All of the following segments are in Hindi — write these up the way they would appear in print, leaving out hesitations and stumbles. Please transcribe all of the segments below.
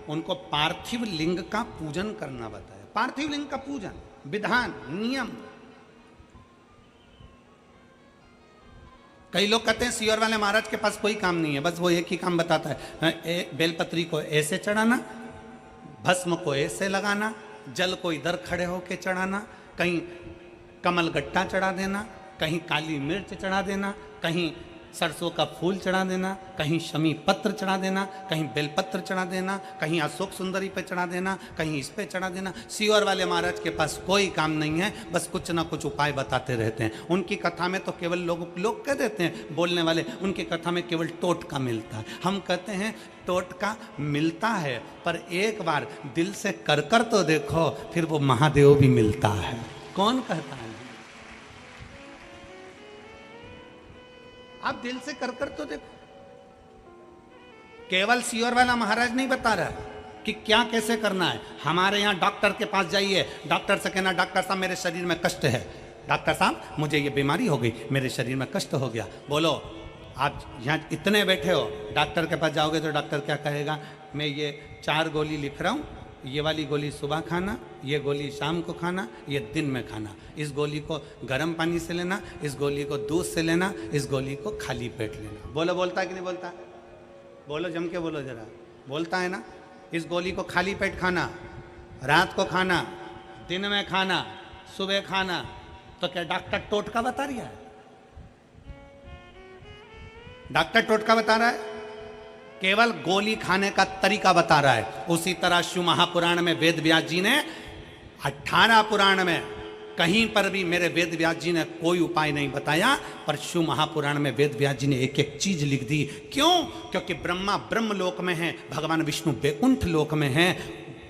उनको पार्थिव लिंग का पूजन करना बताया। पार्थिव लिंग का पूजन, विधान, नियम। कई लोग कहते हैं सियोर वाले महाराज के पास कोई काम नहीं है, बस वो एक ही काम बताता है, बेलपत्री को ऐसे चढ़ाना, भस्म को ऐसे लगाना, जल को इधर खड़े होके चढ़ाना, कहीं कमल गट्टा चढ़ा देना, कहीं काली मिर्च चढ़ा देना, कहीं सरसों का फूल चढ़ा देना, कहीं शमी पत्र चढ़ा देना, कहीं बेलपत्र चढ़ा देना, कहीं अशोक सुंदरी पे चढ़ा देना, कहीं इस पे चढ़ा देना। सियोर वाले महाराज के पास कोई काम नहीं है, बस कुछ ना कुछ उपाय बताते रहते हैं। उनकी कथा में तो केवल लोग कह देते हैं बोलने वाले, उनकी कथा में केवल टोटका मिलता है। हम कहते हैं टोटका मिलता है, पर एक बार दिल से कर तो देखो, फिर वो महादेव भी मिलता है। कौन कहता है? आप दिल से कर तो देखो। केवल सियोर वाला महाराज नहीं बता रहा कि क्या कैसे करना है। हमारे यहाँ डॉक्टर के पास जाइए, डॉक्टर से कहना डॉक्टर साहब मेरे शरीर में कष्ट है, डॉक्टर साहब मुझे ये बीमारी हो गई, मेरे शरीर में कष्ट हो गया। बोलो, आप यहाँ इतने बैठे हो, डॉक्टर के पास जाओगे तो डॉक्टर क्या कहेगा? मैं ये 4 गोली लिख रहा हूँ, ये वाली गोली सुबह खाना, ये गोली शाम को खाना, ये दिन में खाना, इस गोली को गर्म पानी से लेना, इस गोली को दूध से लेना, इस गोली को खाली पेट लेना। बोलो, बोलता है कि नहीं बोलता? बोलो, जम के बोलो जरा। बोलता है ना? इस गोली को खाली पेट खाना, रात को खाना, दिन में खाना, सुबह खाना। तो क्या डॉक्टर टोटका बता रहा है? डॉक्टर टोटका बता रहा है? केवल गोली खाने का तरीका बता रहा है। उसी तरह शिव महापुराण में वेद व्यास जी ने 18 पुराण में कहीं पर भी मेरे वेद व्यास जी ने कोई उपाय नहीं बताया, पर शिव महापुराण में वेद व्यास जी ने एक एक चीज लिख दी। क्यों? क्योंकि ब्रह्मा ब्रह्म लोक में है, भगवान विष्णु वैकुंठ लोक में है,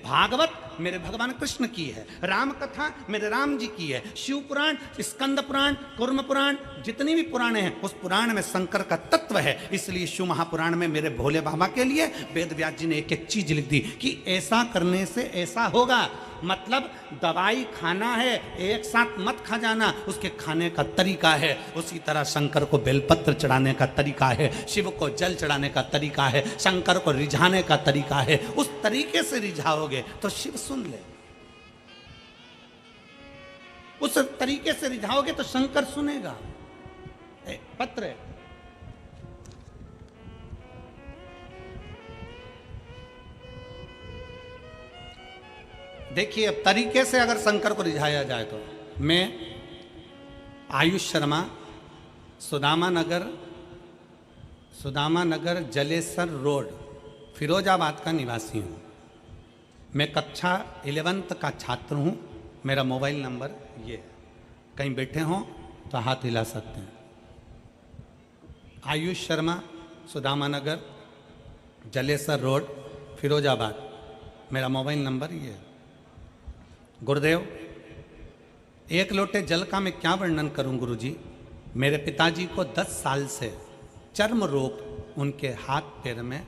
भागवत मेरे भगवान कृष्ण की है, राम कथा मेरे राम जी की है, शिव पुराण, स्कंद पुराण, कुर्म पुराण, जितनी भी पुराण हैं उस पुराण में शंकर का तत्व है। इसलिए शिव महापुराण में मेरे भोले बाबा के लिए वेद व्यास जी ने एक एक चीज लिख दी कि ऐसा करने से ऐसा होगा। मतलब दवाई खाना है, एक साथ मत खा जाना, उसके खाने का तरीका है। उसी तरह शंकर को बेलपत्र चढ़ाने का तरीका है, शिव को जल चढ़ाने का तरीका है, शंकर को रिझाने का तरीका है। उस तरीके से रिझाओगे तो शिव सुन ले, उस तरीके से रिझाओगे तो शंकर सुनेगा। पत्र है। देखिए, अब तरीके से अगर शंकर को रिझाया जाए तो मैं आयुष शर्मा, सुदामा नगर जलेसर रोड, फिरोजाबाद का निवासी हूँ। मैं कक्षा 11th का छात्र हूँ। मेरा मोबाइल नंबर ये है, कहीं बैठे हों तो हाथ हिला सकते हैं। आयुष शर्मा, सुदामा नगर जलेसर रोड, फिरोजाबाद, मेरा मोबाइल नंबर ये है। गुरुदेव, 1 लोटे जल का मैं क्या वर्णन करूं गुरुजी। मेरे पिताजी को 10 साल से चर्म रोग उनके हाथ पैर में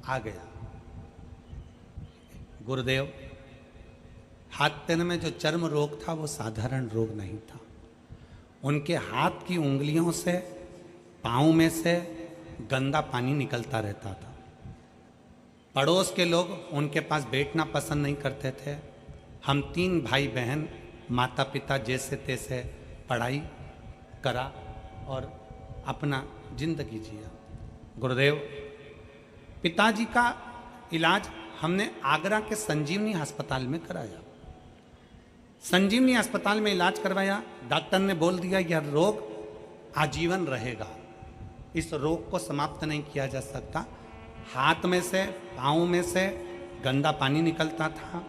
आ गया। गुरुदेव, हाथ पैर में जो चर्म रोग था वो साधारण रोग नहीं था। उनके हाथ की उंगलियों से, पाँव में से गंदा पानी निकलता रहता था। पड़ोस के लोग उनके पास बैठना पसंद नहीं करते थे। हम 3 भाई बहन, माता पिता जैसे तैसे पढ़ाई करा और अपना जिंदगी जिया। गुरुदेव, पिताजी का इलाज हमने आगरा के संजीवनी अस्पताल में कराया। संजीवनी अस्पताल में इलाज करवाया। डॉक्टर ने बोल दिया यह रोग आजीवन रहेगा, इस रोग को समाप्त नहीं किया जा सकता। हाथ में से, पाँव में से गंदा पानी निकलता था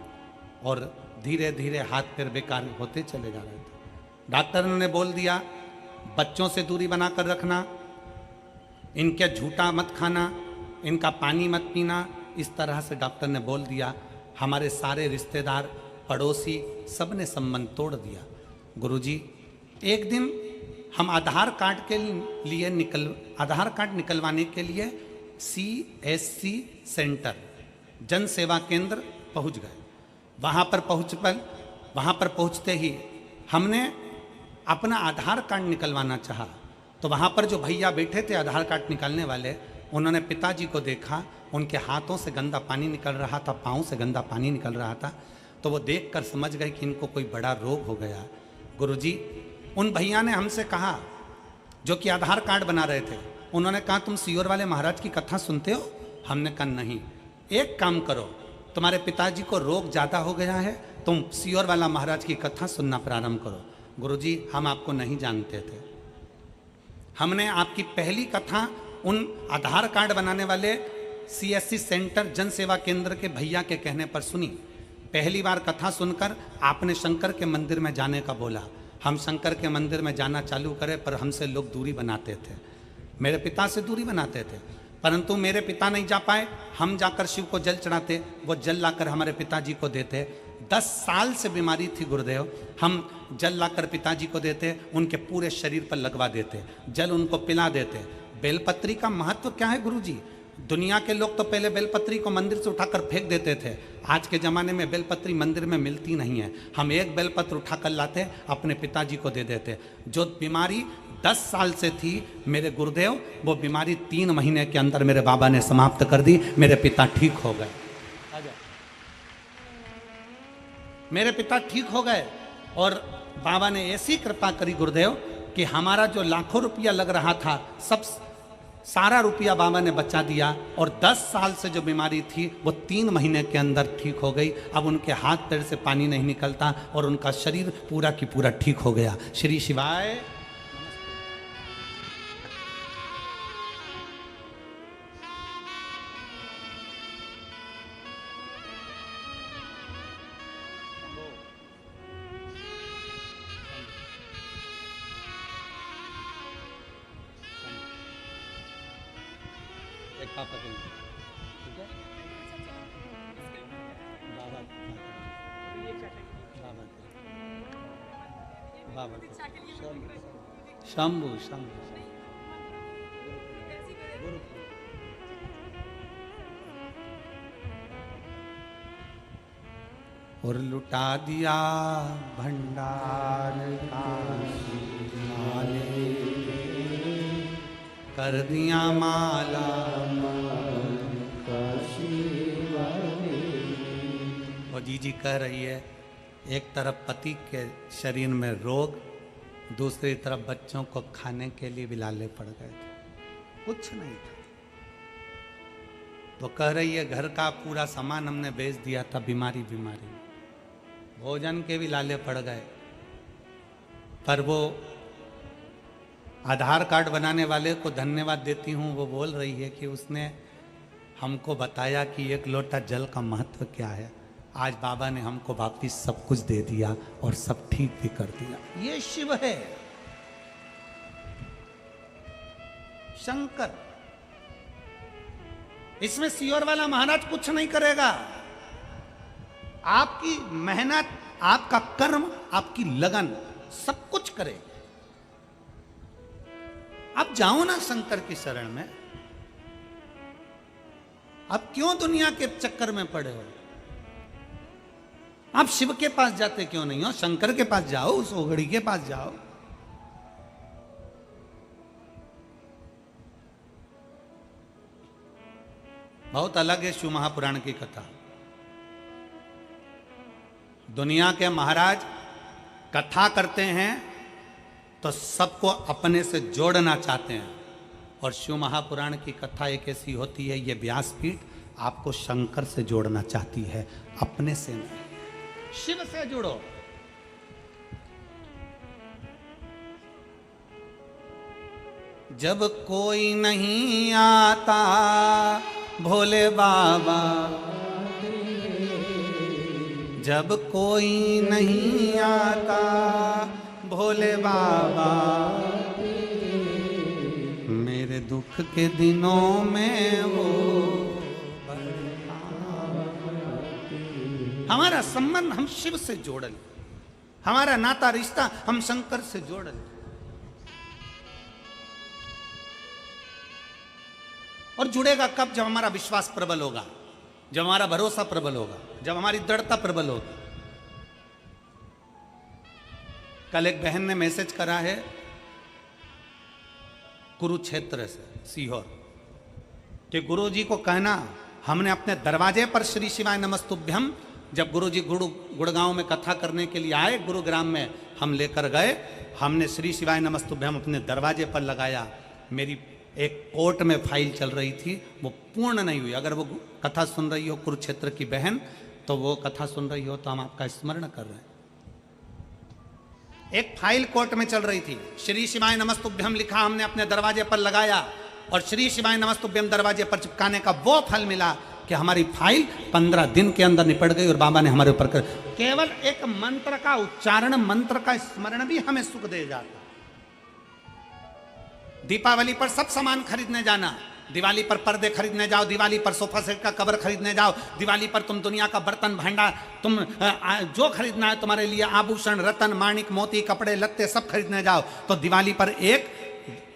और धीरे धीरे हाथ पैर बेकार होते चले जा रहे थे। डॉक्टर ने बोल दिया बच्चों से दूरी बनाकर रखना, इनके झूठा मत खाना, इनका पानी मत पीना। इस तरह से डॉक्टर ने बोल दिया। हमारे सारे रिश्तेदार, पड़ोसी, सब ने संबंध तोड़ दिया। गुरुजी, एक दिन हम आधार कार्ड के लिए आधार कार्ड निकलवाने के लिए CSC सेंटर, जन सेवा केंद्र पहुंच गए। वहाँ पर पहुँचते ही हमने अपना आधार कार्ड निकलवाना चाहा, तो वहाँ पर जो भैया बैठे थे आधार कार्ड निकालने वाले, उन्होंने पिताजी को देखा, उनके हाथों से गंदा पानी निकल रहा था, पाँव से गंदा पानी निकल रहा था, तो वो देखकर समझ गए कि इनको कोई बड़ा रोग हो गया। गुरुजी, उन भैया ने हमसे कहा, जो कि आधार कार्ड बना रहे थे, उन्होंने कहा तुम सीहोर वाले महाराज की कथा सुनते हो? हमने कहा नहीं। एक काम करो, तुम्हारे पिताजी को रोग ज़्यादा हो गया है, तुम सीहोर वाला महाराज की कथा सुनना प्रारंभ करो। गुरुजी, हम आपको नहीं जानते थे। हमने आपकी पहली कथा उन आधार कार्ड बनाने वाले CSC सेंटर जन सेवा केंद्र के भैया के कहने पर सुनी। पहली बार कथा सुनकर आपने शंकर के मंदिर में जाने का बोला। हम शंकर के मंदिर में जाना चालू करें, पर हमसे लोग दूरी बनाते थे, मेरे पिता से दूरी बनाते थे, परंतु मेरे पिता नहीं जा पाए। हम जाकर शिव को जल चढ़ाते, वो जल लाकर हमारे पिताजी को देते। 10 साल से बीमारी थी गुरुदेव, हम जल लाकर पिताजी को देते, उनके पूरे शरीर पर लगवा देते, जल उनको पिला देते। बेलपत्री का महत्व क्या है गुरुजी? दुनिया के लोग तो पहले बेलपत्री को मंदिर से उठाकर फेंक देते थे, आज के ज़माने में बेलपत्री मंदिर में मिलती नहीं है। हम एक बेलपत्र उठाकर लाते, अपने पिताजी को दे देते। जो बीमारी 10 साल से थी मेरे गुरुदेव, वो बीमारी 3 महीने के अंदर मेरे बाबा ने समाप्त कर दी। मेरे पिता ठीक हो गए, मेरे पिता ठीक हो गए। और बाबा ने ऐसी कृपा करी गुरुदेव कि हमारा जो लाखों रुपया लग रहा था, सब सारा रुपया बाबा ने बचा दिया। और 10 साल से जो बीमारी थी वो 3 महीने के अंदर ठीक हो गई। अब उनके हाथ पैर से पानी नहीं निकलता और उनका शरीर पूरा की पूरा ठीक हो गया। श्री शिवाय। एक पापा के लिए, ठीक है? बाबा बाबा शंभू शंभू और लुटा दिया भंडार माले, कर दिया माला और जीजी कह रही है, एक तरफ पति के शरीर में रोग, दूसरी तरफ बच्चों को खाने के लिए भी लाले पड़ गए थे, कुछ नहीं था। तो कह रही है घर का पूरा सामान हमने बेच दिया था, बीमारी बीमारी, भोजन के भी लाले पड़ गए। पर वो आधार कार्ड बनाने वाले को धन्यवाद देती हूँ, वो बोल रही है कि उसने हमको बताया कि एक लोटा जल का महत्व क्या है। आज बाबा ने हमको वापिस सब कुछ दे दिया और सब ठीक भी कर दिया। ये शिव है, शंकर। इसमें सीहोर वाला महाराज कुछ नहीं करेगा। आपकी मेहनत, आपका कर्म, आपकी लगन सब कुछ करे। आप जाओ ना शंकर की शरण में, आप क्यों दुनिया के चक्कर में पड़े हो? आप शिव के पास जाते क्यों नहीं हो? शंकर के पास जाओ, उस ओगड़ी के पास जाओ। बहुत अलग है शिव महापुराण की कथा। दुनिया के महाराज कथा करते हैं तो सबको अपने से जोड़ना चाहते हैं, और शिव महापुराण की कथा एक ऐसी होती है, ये व्यासपीठ आपको शंकर से जोड़ना चाहती है, अपने से नहीं। शिव से जुड़ो। जब कोई नहीं आता भोले बाबा, जब कोई नहीं आता भोले बाबा, मेरे दुख के दिनों में वो हमारा संबंध हम शिव से जोड़ल, हमारा नाता रिश्ता हम शंकर से जोड़ल। और जुड़ेगा कब? जब हमारा विश्वास प्रबल होगा, जब हमारा भरोसा प्रबल होगा, जब हमारी दृढ़ता प्रबल होगी। कल एक बहन ने मैसेज करा है कुरुक्षेत्र से, सीहोर, कि गुरु जी को कहना, हमने अपने दरवाजे पर श्री शिवाय नमस्तुभ्यम, जब गुरु जी गुड़गांव में कथा करने के लिए आए, गुरुग्राम में हम लेकर गए, हमने श्री शिवाय नमस्तुभ्यम अपने दरवाजे पर लगाया। मेरी एक कोर्ट में फाइल चल रही थी, वो पूर्ण नहीं हुई। अगर वो कथा सुन रही हो कुरुक्षेत्र की बहन, तो वो कथा सुन रही हो तो हम आपका स्मरण कर रहे हैं। एक फाइल कोर्ट में चल रही थी, श्री शिवाय नमस्तुभ्यम लिखा, हमने अपने दरवाजे पर लगाया और श्री शिवाय नमस्तुभ्यम दरवाजे पर चिपकाने का वो फल मिला कि हमारी फाइल 15 दिन के अंदर निपट गई और बाबा ने हमारे ऊपर कर, केवल एक मंत्र का उच्चारण, मंत्र का स्मरण भी हमें सुख दे जाता। दीपावली पर सब सामान खरीदने जाना, दिवाली पर पर्दे खरीदने जाओ, दिवाली पर सोफा सेट का कवर खरीदने जाओ, दिवाली पर तुम दुनिया का बर्तन भांडा, तुम जो खरीदना है तुम्हारे लिए, आभूषण, रतन, माणिक, मोती, कपड़े लत्ते सब खरीदने जाओ, तो दिवाली पर एक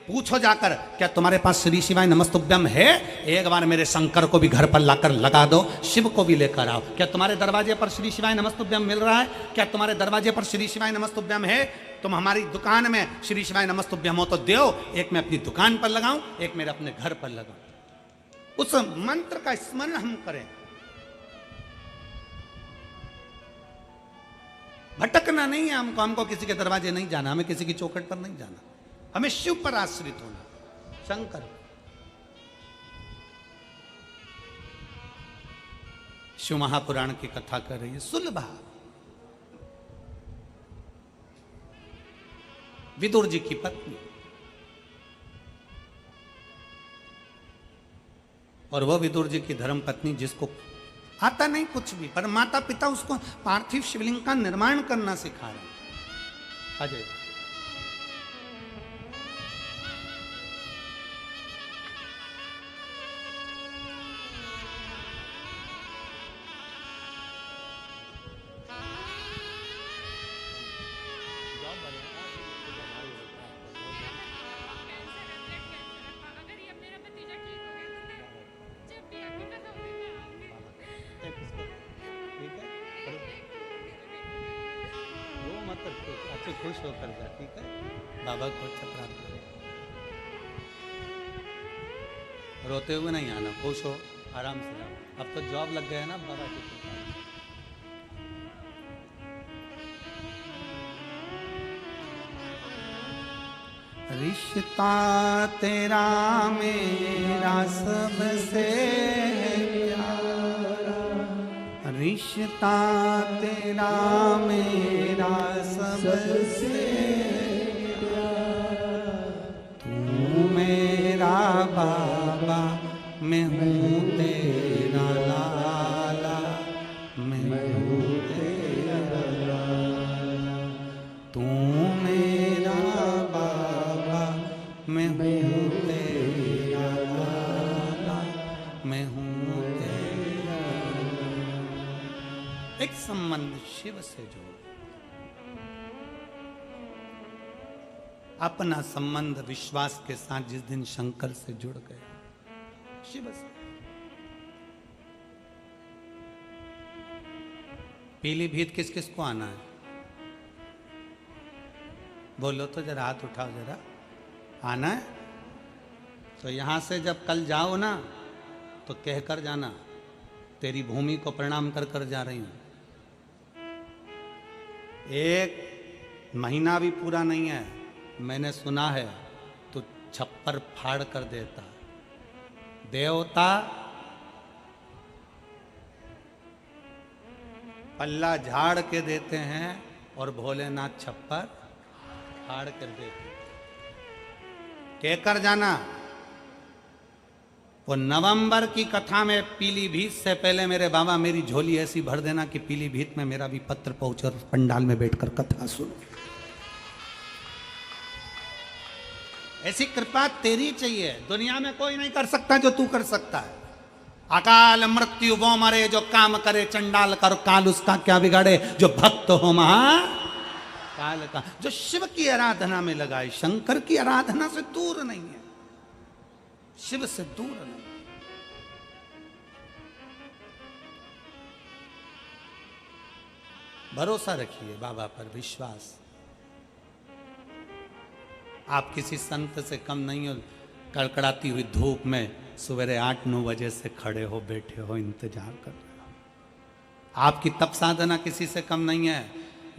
पूछो जाकर, क्या तुम्हारे पास श्री शिवाय नमस्तुभ्यम है? एक बार मेरे शंकर को भी घर पर लाकर लगा दो, शिव को भी लेकर आओ। क्या तुम्हारे दरवाजे पर श्री शिवाय नमस्तुभ्यम मिल रहा है? क्या तुम्हारे दरवाजे पर श्री शिवाय नमस्तुभ्यम है? तुम हमारी दुकान में श्री शिवाय नमस्तुभ्यम हो तो दो, एक मैं अपनी दुकान पर लगाऊं, एक मेरे अपने घर पर लगाऊं। उस मंत्र का स्मरण हम करें। भटकना नहीं है हमको किसी के दरवाजे नहीं जाना, हमें किसी की चौखट पर नहीं जाना, हमें शिव पर आश्रित होना, शंकर। शिव महापुराण की कथा कर रही है सुलभा, विदुर जी की पत्नी, और वह विदुर जी की धर्म पत्नी जिसको आता नहीं कुछ भी, पर माता पिता उसको पार्थिव शिवलिंग का निर्माण करना सिखा रहे हैं। अजय खुश होकर जा, ठीक है? बाबा को अच्छा प्राप्त करो, रोते हुए नहीं आना, खुश हो, आराम से जाओ। अब तो जॉब लग गया है ना बाबा की कृपा। रिश्ता तेरा मेरा सबसे प्यारा, रिश्ता तेरा मेरा सबसे प्यारा, तू मेरा बाबा, मैं हूँ तेरा लाला, मैं हूँ तेरा लाला, तू मेरा बाबा, मैं हूँ तेरा लाला, मैं हूँ तेरा लाला। एक संबंध शिव से जोड़, अपना संबंध विश्वास के साथ जिस दिन शंकर से जुड़ गए, शिव से। पीलीभीत किस किस को आना है? बोलो तो जरा, हाथ उठाओ जरा। आना है तो यहां से जब कल जाओ ना, तो कहकर जाना, तेरी भूमि को प्रणाम कर कर जा रही हूं। एक महीना भी पूरा नहीं है, मैंने सुना है तो छप्पर फाड़ कर देता। देवता पल्ला झाड़ के देते हैं और भोलेनाथ छप्पर फाड़ कर देते। कहकर जाना, वो नवंबर की कथा में पीलीभीत से पहले मेरे बाबा मेरी झोली ऐसी भर देना कि पीलीभीत में मेरा भी पत्र पहुंचे और पंडाल में बैठकर कथा सुनो। ऐसी कृपा तेरी चाहिए, दुनिया में कोई नहीं कर सकता जो तू कर सकता है। अकाल मृत्यु वो मरे जो काम करे चंडाल कर, काल उसका क्या बिगाड़े जो भक्त हो महा काल का। जो शिव की आराधना में लगाए, शंकर की आराधना से दूर नहीं है, शिव से दूर नहीं। भरोसा रखिए बाबा पर, विश्वास। आप किसी संत से कम नहीं हो। कड़कड़ाती हुई धूप में सवेरे 8-9 बजे से खड़े हो, बैठे हो, इंतजार कर रहे हो। आपकी तप साधना किसी से कम नहीं है।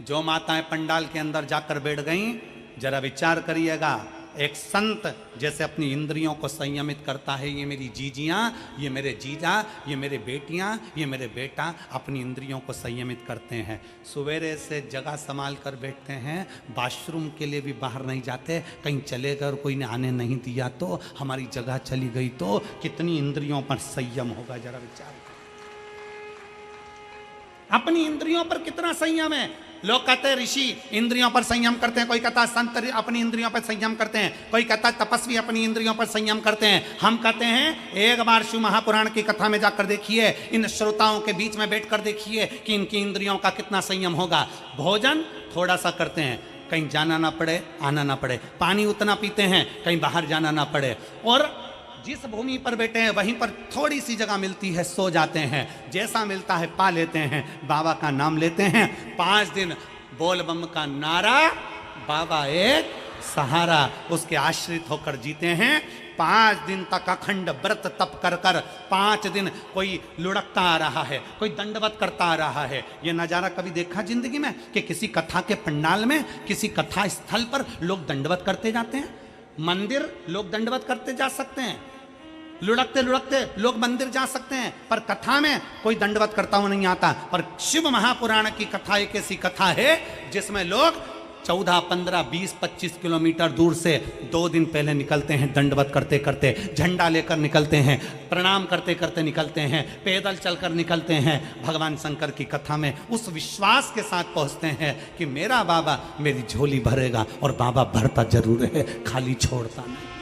जो माताएं पंडाल के अंदर जाकर बैठ गईं, जरा विचार करिएगा, एक संत जैसे अपनी इंद्रियों को संयमित करता है, ये मेरी जीजियाँ, ये मेरे जीजा, ये मेरे बेटियाँ, ये मेरे बेटा अपनी इंद्रियों को संयमित करते हैं। सवेरे से जगह संभाल कर बैठते हैं, वॉशरूम के लिए भी बाहर नहीं जाते, कहीं चले गए और कोई ने आने नहीं दिया तो, हमारी जगह चली गई तो, कितनी इंद्रियों पर संयम होगा, जरा विचार करो। अपनी इंद्रियों पर कितना संयम है। लोग कहते हैं ऋषि इंद्रियों पर संयम करते हैं, कोई कहता है संत अपनी इंद्रियों पर संयम करते हैं, कोई कहता है तपस्वी अपनी इंद्रियों पर संयम करते हैं। हम कहते हैं एक बार शिव महापुराण की कथा में जाकर देखिए, इन श्रोताओं के बीच में बैठकर देखिए कि इनकी इंद्रियों का कितना संयम होगा। भोजन थोड़ा सा करते हैं, कहीं जाना ना पड़े, आना ना पड़े। पानी उतना पीते हैं, कहीं बाहर जाना ना पड़े। और जिस भूमि पर बैठे हैं वहीं पर थोड़ी सी जगह मिलती है, सो जाते हैं, जैसा मिलता है पा लेते हैं, बाबा का नाम लेते हैं। 5 दिन बोल बम का नारा, बाबा एक सहारा, उसके आश्रित होकर जीते हैं। 5 दिन तक अखंड व्रत तप कर कर, 5 दिन कोई लुढ़कता आ रहा है, कोई दंडवत करता आ रहा है। ये नज़ारा कभी देखा जिंदगी में कि किसी कथा के पंडाल में, किसी कथा स्थल पर लोग दंडवत करते जाते हैं? मंदिर लोग दंडवत करते जा सकते हैं, लुढ़कते लुढ़कते लोग मंदिर जा सकते हैं, पर कथा में कोई दंडवत करता हुआ नहीं आता। पर शिव महापुराण की कथा एक ऐसी कथा है जिसमें लोग 14, 15, 20, 25 किलोमीटर दूर से 2 दिन पहले निकलते हैं, दंडवत करते करते, झंडा लेकर निकलते हैं, प्रणाम करते करते निकलते हैं, पैदल चलकर निकलते हैं। भगवान शंकर की कथा में उस विश्वास के साथ पहुंचते हैं कि मेरा बाबा मेरी झोली भरेगा, और बाबा भरता जरूर है, खाली छोड़ता नहीं।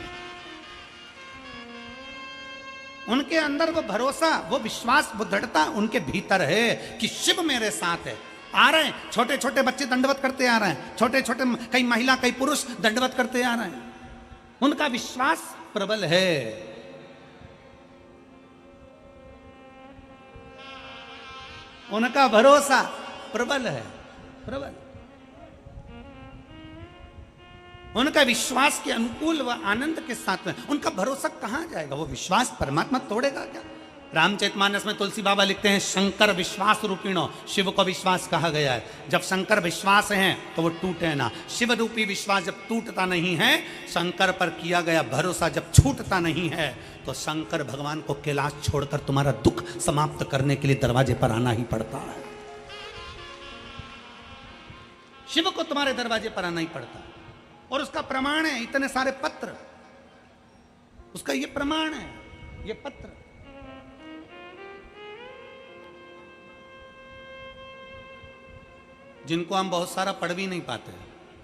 उनके अंदर वो भरोसा, वो विश्वास, वो दृढ़ता उनके भीतर है कि शिव मेरे साथ है। आ रहे हैं छोटे छोटे बच्चे दंडवत करते आ रहे हैं, छोटे छोटे कई महिला कई पुरुष दंडवत करते आ रहे हैं। उनका विश्वास प्रबल है। उनका भरोसा प्रबल है, प्रबल। उनका विश्वास के अनुकूल व आनंद के साथ में उनका भरोसा कहां जाएगा? वो विश्वास परमात्मा तोड़ेगा क्या? रामचरितमानस में तुलसी बाबा लिखते हैं, शंकर विश्वास रूपिणो, शिव को विश्वास कहा गया है। जब शंकर विश्वास हैं तो वो टूटे ना। शिव रूपी विश्वास जब टूटता नहीं है, शंकर पर किया गया भरोसा जब छूटता नहीं है, तो शंकर भगवान को कैलाश छोड़कर तुम्हारा दुख समाप्त करने के लिए दरवाजे पर आना ही पड़ता है। शिव को तुम्हारे दरवाजे पर आना ही पड़ता है, और उसका प्रमाण है इतने सारे पत्र, उसका ये प्रमाण है, ये पत्र। जिनको हम बहुत सारा पढ़ भी नहीं पाते,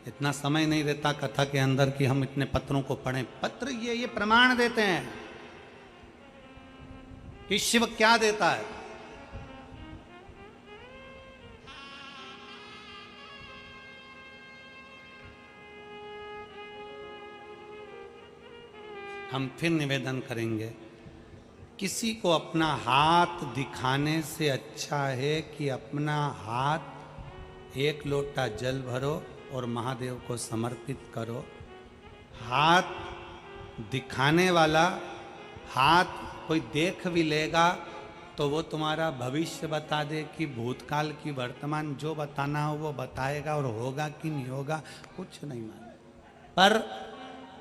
इतना समय नहीं रहता कथा के अंदर कि हम इतने पत्रों को पढ़ें। पत्र ये प्रमाण देते हैं कि शिव क्या देता है। हम फिर निवेदन करेंगे, किसी को अपना हाथ दिखाने से अच्छा है कि अपना हाथ 1 लोटा जल भरो और महादेव को समर्पित करो। हाथ दिखाने वाला, हाथ कोई देख भी लेगा तो वो तुम्हारा भविष्य बता दे कि भूतकाल की वर्तमान, जो बताना हो वो बताएगा, और होगा कि नहीं होगा कुछ नहीं मालूम। पर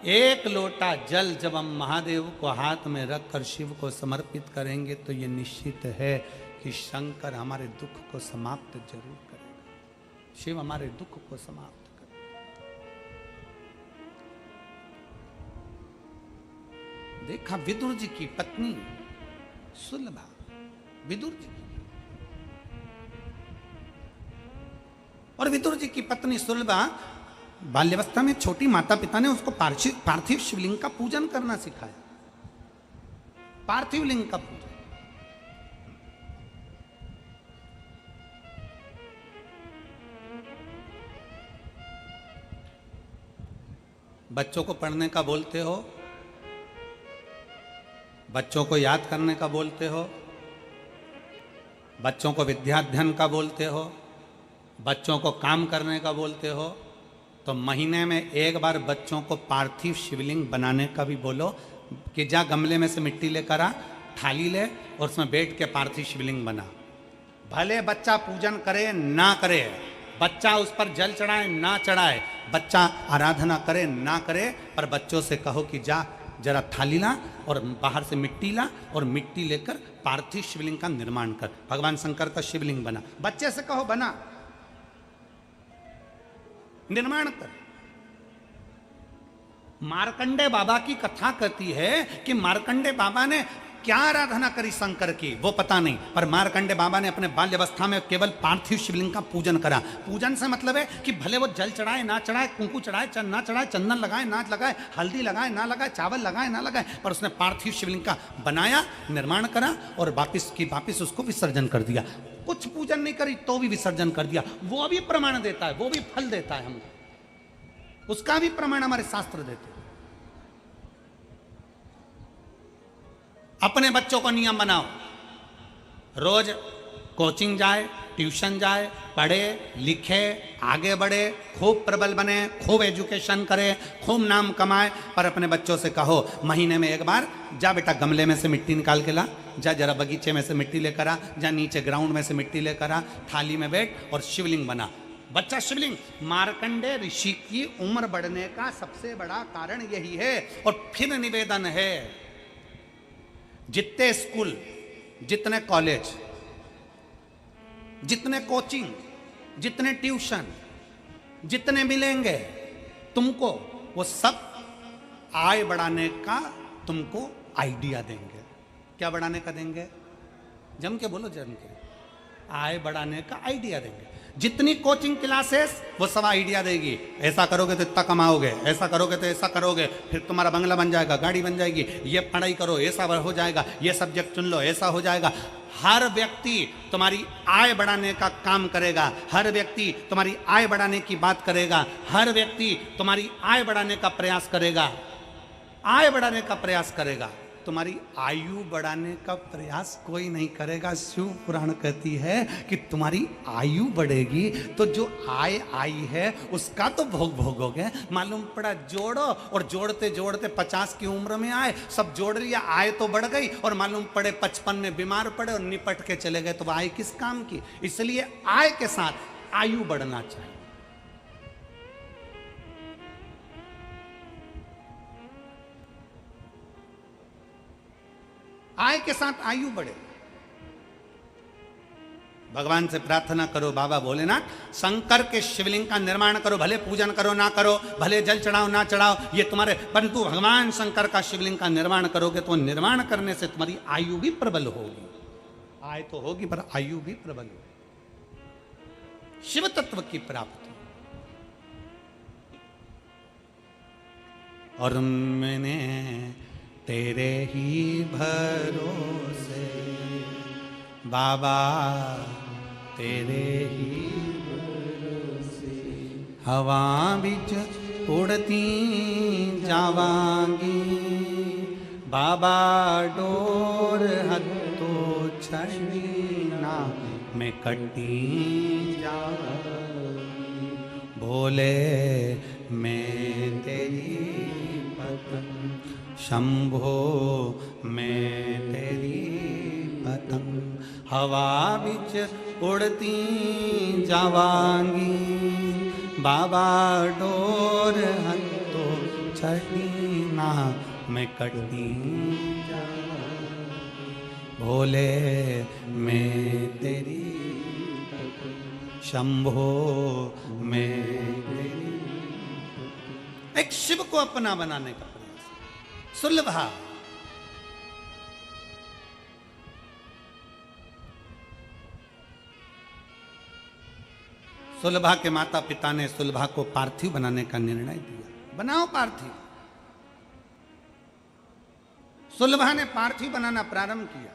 1 लोटा जल जब हम महादेव को हाथ में रखकर शिव को समर्पित करेंगे तो ये निश्चित है कि शंकर हमारे दुख को समाप्त जरूर करेगा। शिव हमारे दुख को समाप्त करेगा। देखा विदुर जी की पत्नी सुलभा, विदुर जी, और विदुर जी की पत्नी सुलभा बाल्यावस्था में छोटी माता पिता ने उसको पार्थिव शिवलिंग का पूजन करना सिखाया। पार्थिव लिंग का पूजन। बच्चों को पढ़ने का बोलते हो, बच्चों को याद करने का बोलते हो, बच्चों को विद्याध्ययन का बोलते हो, बच्चों को काम करने का बोलते हो, तो महीने में 1 बार बच्चों को पार्थिव शिवलिंग बनाने का भी बोलो। कि जा गमले में से मिट्टी लेकर आ, थाली ले और उसमें बैठ के पार्थिव शिवलिंग बना। भले बच्चा पूजन करे ना करे, बच्चा उस पर जल चढ़ाए ना चढ़ाए, बच्चा आराधना करे ना करे, पर बच्चों से कहो कि जा जरा थाली ला और बाहर से मिट्टी ला और मिट्टी लेकर पार्थिव शिवलिंग का निर्माण कर। भगवान शंकर का शिवलिंग बना, बच्चे से कहो बना, निर्माण कर। मार्कंडे बाबा की कथा कहती है कि मार्कंडे बाबा ने क्या आराधना करी शंकर की वो पता नहीं, पर मार्कंडे बाबा ने अपने बाल्यावस्था में केवल पार्थिव शिवलिंग का पूजन करा। पूजन से मतलब है कि भले वो जल चढ़ाए ना चढ़ाए, कुंकू चढ़ाए ना चढ़ाए, चंदन लगाए ना लगाए, हल्दी लगाए ना लगाए, चावल लगाए ना लगाए, पर उसने पार्थिव शिवलिंग का बनाया, निर्माण करा और वापिस उसको विसर्जन कर दिया। कुछ पूजन नहीं करी तो भी विसर्जन कर दिया। वो भी प्रमाण देता है, वो भी फल देता है हमको, उसका भी प्रमाण हमारे शास्त्र देते हैं। अपने बच्चों को नियम बनाओ, रोज कोचिंग जाए, ट्यूशन जाए, पढ़े लिखे, आगे बढ़े, खूब प्रबल बने, खूब एजुकेशन करे, खूब नाम कमाए, पर अपने बच्चों से कहो महीने में एक बार जा बेटा गमले में से मिट्टी निकाल के ला, जा जरा बगीचे में से मिट्टी लेकर आ, जा नीचे ग्राउंड में से मिट्टी लेकर आ, थाली में बैठ और शिवलिंग बना। बच्चा शिवलिंग। मार्कंडे ऋषि की उम्र बढ़ने का सबसे बड़ा कारण यही है। और फिर निवेदन है, जितने स्कूल, जितने कॉलेज, जितने कोचिंग, जितने ट्यूशन, जितने मिलेंगे तुमको, वो सब आय बढ़ाने का तुमको आइडिया देंगे। क्या बढ़ाने का देंगे? जम के बोलो, जम के। आय बढ़ाने का आइडिया देंगे। जितनी कोचिंग क्लासेस वो सब आइडिया देगी, ऐसा करोगे तो इतना कमाओगे, ऐसा करोगे तो ऐसा करोगे, फिर तुम्हारा बंगला बन जाएगा, गाड़ी बन जाएगी, ये पढ़ाई करो ऐसा हो जाएगा, ये सब्जेक्ट चुन लो ऐसा हो जाएगा। हर व्यक्ति तुम्हारी आय बढ़ाने का काम करेगा, हर व्यक्ति तुम्हारी आय बढ़ाने की बात करेगा, हर व्यक्ति तुम्हारी आय बढ़ाने का प्रयास करेगा, आय बढ़ाने का प्रयास करेगा। तुम्हारी आयु बढ़ाने का प्रयास कोई नहीं करेगा। शिव पुराण कहती है कि तुम्हारी आयु बढ़ेगी तो जो आय आई है उसका तो भोग भोगोगे। मालूम पड़ा जोड़ो, और जोड़ते जोड़ते 50 की उम्र में आए, सब जोड़ लिया, आय तो बढ़ गई, और मालूम पड़े 55 में बीमार पड़े और निपट के चले गए, तो आय किस काम की? इसलिए आय के साथ आयु बढ़ना चाहिए। आय के साथ आयु बढ़े। भगवान से प्रार्थना करो, बाबा भोलेनाथ शंकर के शिवलिंग का निर्माण करो, भले पूजन करो ना करो, भले जल चढ़ाओ ना चढ़ाओ, ये तुम्हारे, परंतु भगवान शंकर का शिवलिंग का निर्माण करोगे तो निर्माण करने से तुम्हारी आयु भी प्रबल होगी। आय तो होगी पर आयु भी प्रबल होगी। शिव तत्व की प्राप्ति। और मैंने तेरे ही भरोसे बाबा, तेरे ही भरोसे हवा बिच उड़ती जावांगी, बाबा डोर हत्तो छड़ी ना मैं कटी जावांगी, भोले मैं तेरी पतंग, शंभो मैं तेरी पतंग, हवा बिच उड़ती जावांगी, बाबा डोर हत्तो छड़ी ना मैं कटी जावांगी, भोले मैं तेरी पतंग, शंभो मैं तेरी। एक शिव को अपना बनाने का सुलभा। सुलभा के माता पिता ने सुलभा को पार्थिव बनाने का निर्णय दिया। बनाओ पार्थिव। सुलभा ने पार्थिव बनाना प्रारंभ किया।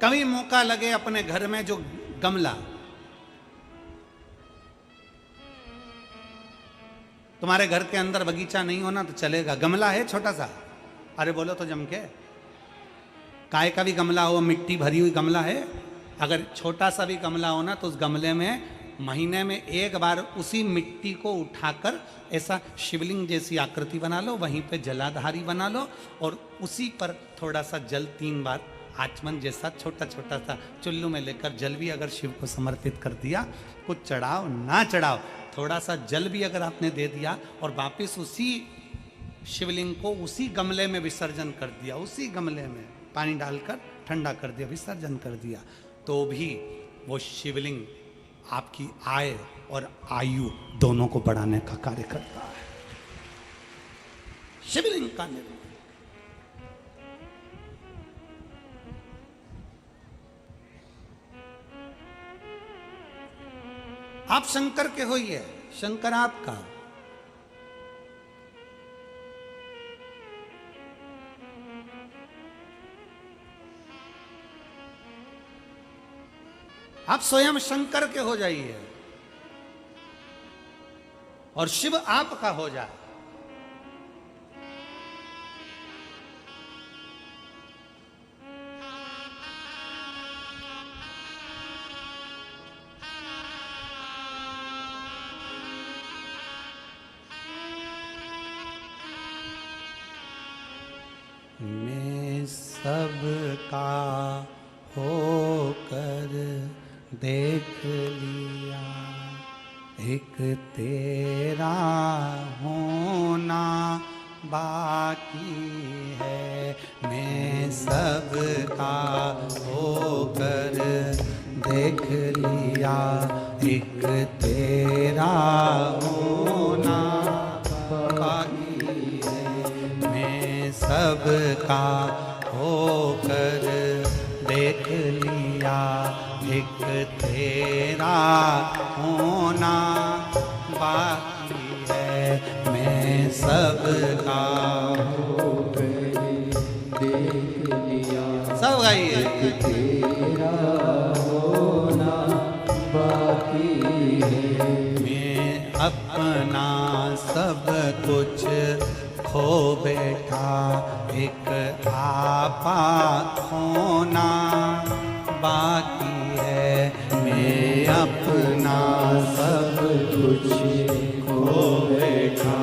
कभी मौका लगे अपने घर में जो गमला, तुम्हारे घर के अंदर बगीचा नहीं होना तो चलेगा, गमला है छोटा सा, अरे बोलो तो जम के, काय का भी गमला हो, मिट्टी भरी हुई गमला है, अगर छोटा सा भी गमला हो ना तो उस गमले में महीने में एक बार उसी मिट्टी को उठाकर ऐसा शिवलिंग जैसी आकृति बना लो, वहीं पे जलाधारी बना लो और उसी पर थोड़ा सा जल 3 बार आचमन जैसा छोटा छोटा सा चुल्लू में लेकर जल भी अगर शिव को समर्पित कर दिया, कुछ चढ़ाओ ना चढ़ाओ, थोड़ा सा जल भी अगर आपने दे दिया और वापिस उसी शिवलिंग को उसी गमले में विसर्जन कर दिया, उसी गमले में पानी डालकर ठंडा कर दिया, विसर्जन कर दिया, तो भी वो शिवलिंग आपकी आय और आयु दोनों को बढ़ाने का कार्य करता है। शिवलिंग का निर्माण। आप शंकर के होइए, शंकर आपका। आप स्वयं शंकर के हो जाइए और शिव आपका हो जाए। मैं सबका होकर देख लिया, एक तेरा होना बाकी है। मैं सबका होकर देख लिया, एक तेरा होना बाकी है। मैं सबका होकर देख लिया, एक तेरा होना बाकी है। मैं सबका होकर देख लिया, सब गाइए, एक तेरा होना बाकी है। मैं अपना सब कुछ खो बैठा, एक आपा होना बाकी है। मैं अपना सब कुछ खो बैठा,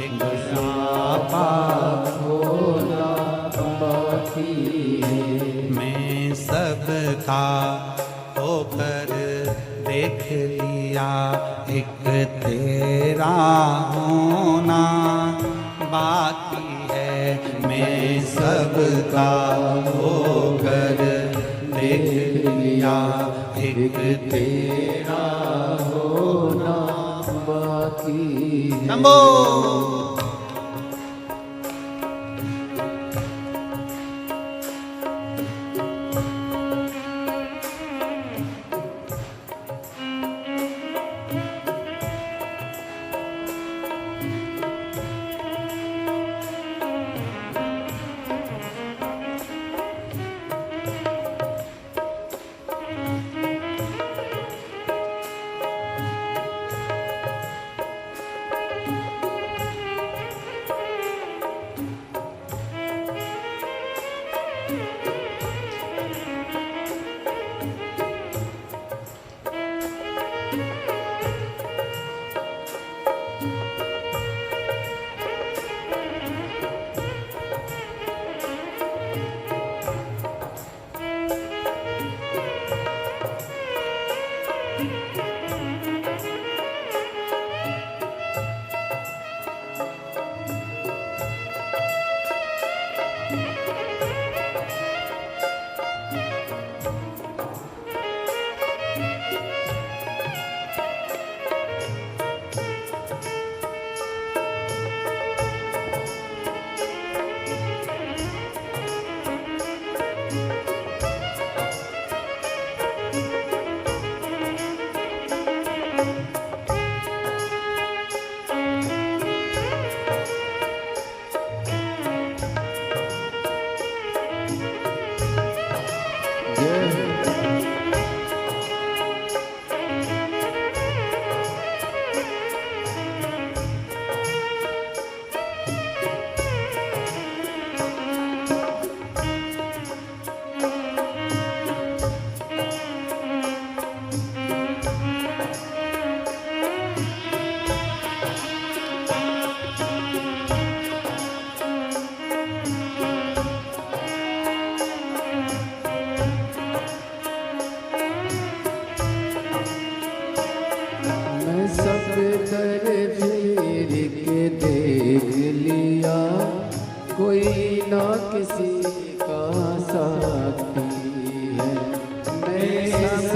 एक आपा होना बाकी है। मैं सबका होकर देख लिया, एक तेरा होना बाकी है। मैं सबका होकर देख लिया, एक तेरा होना बाकी है। शंभो।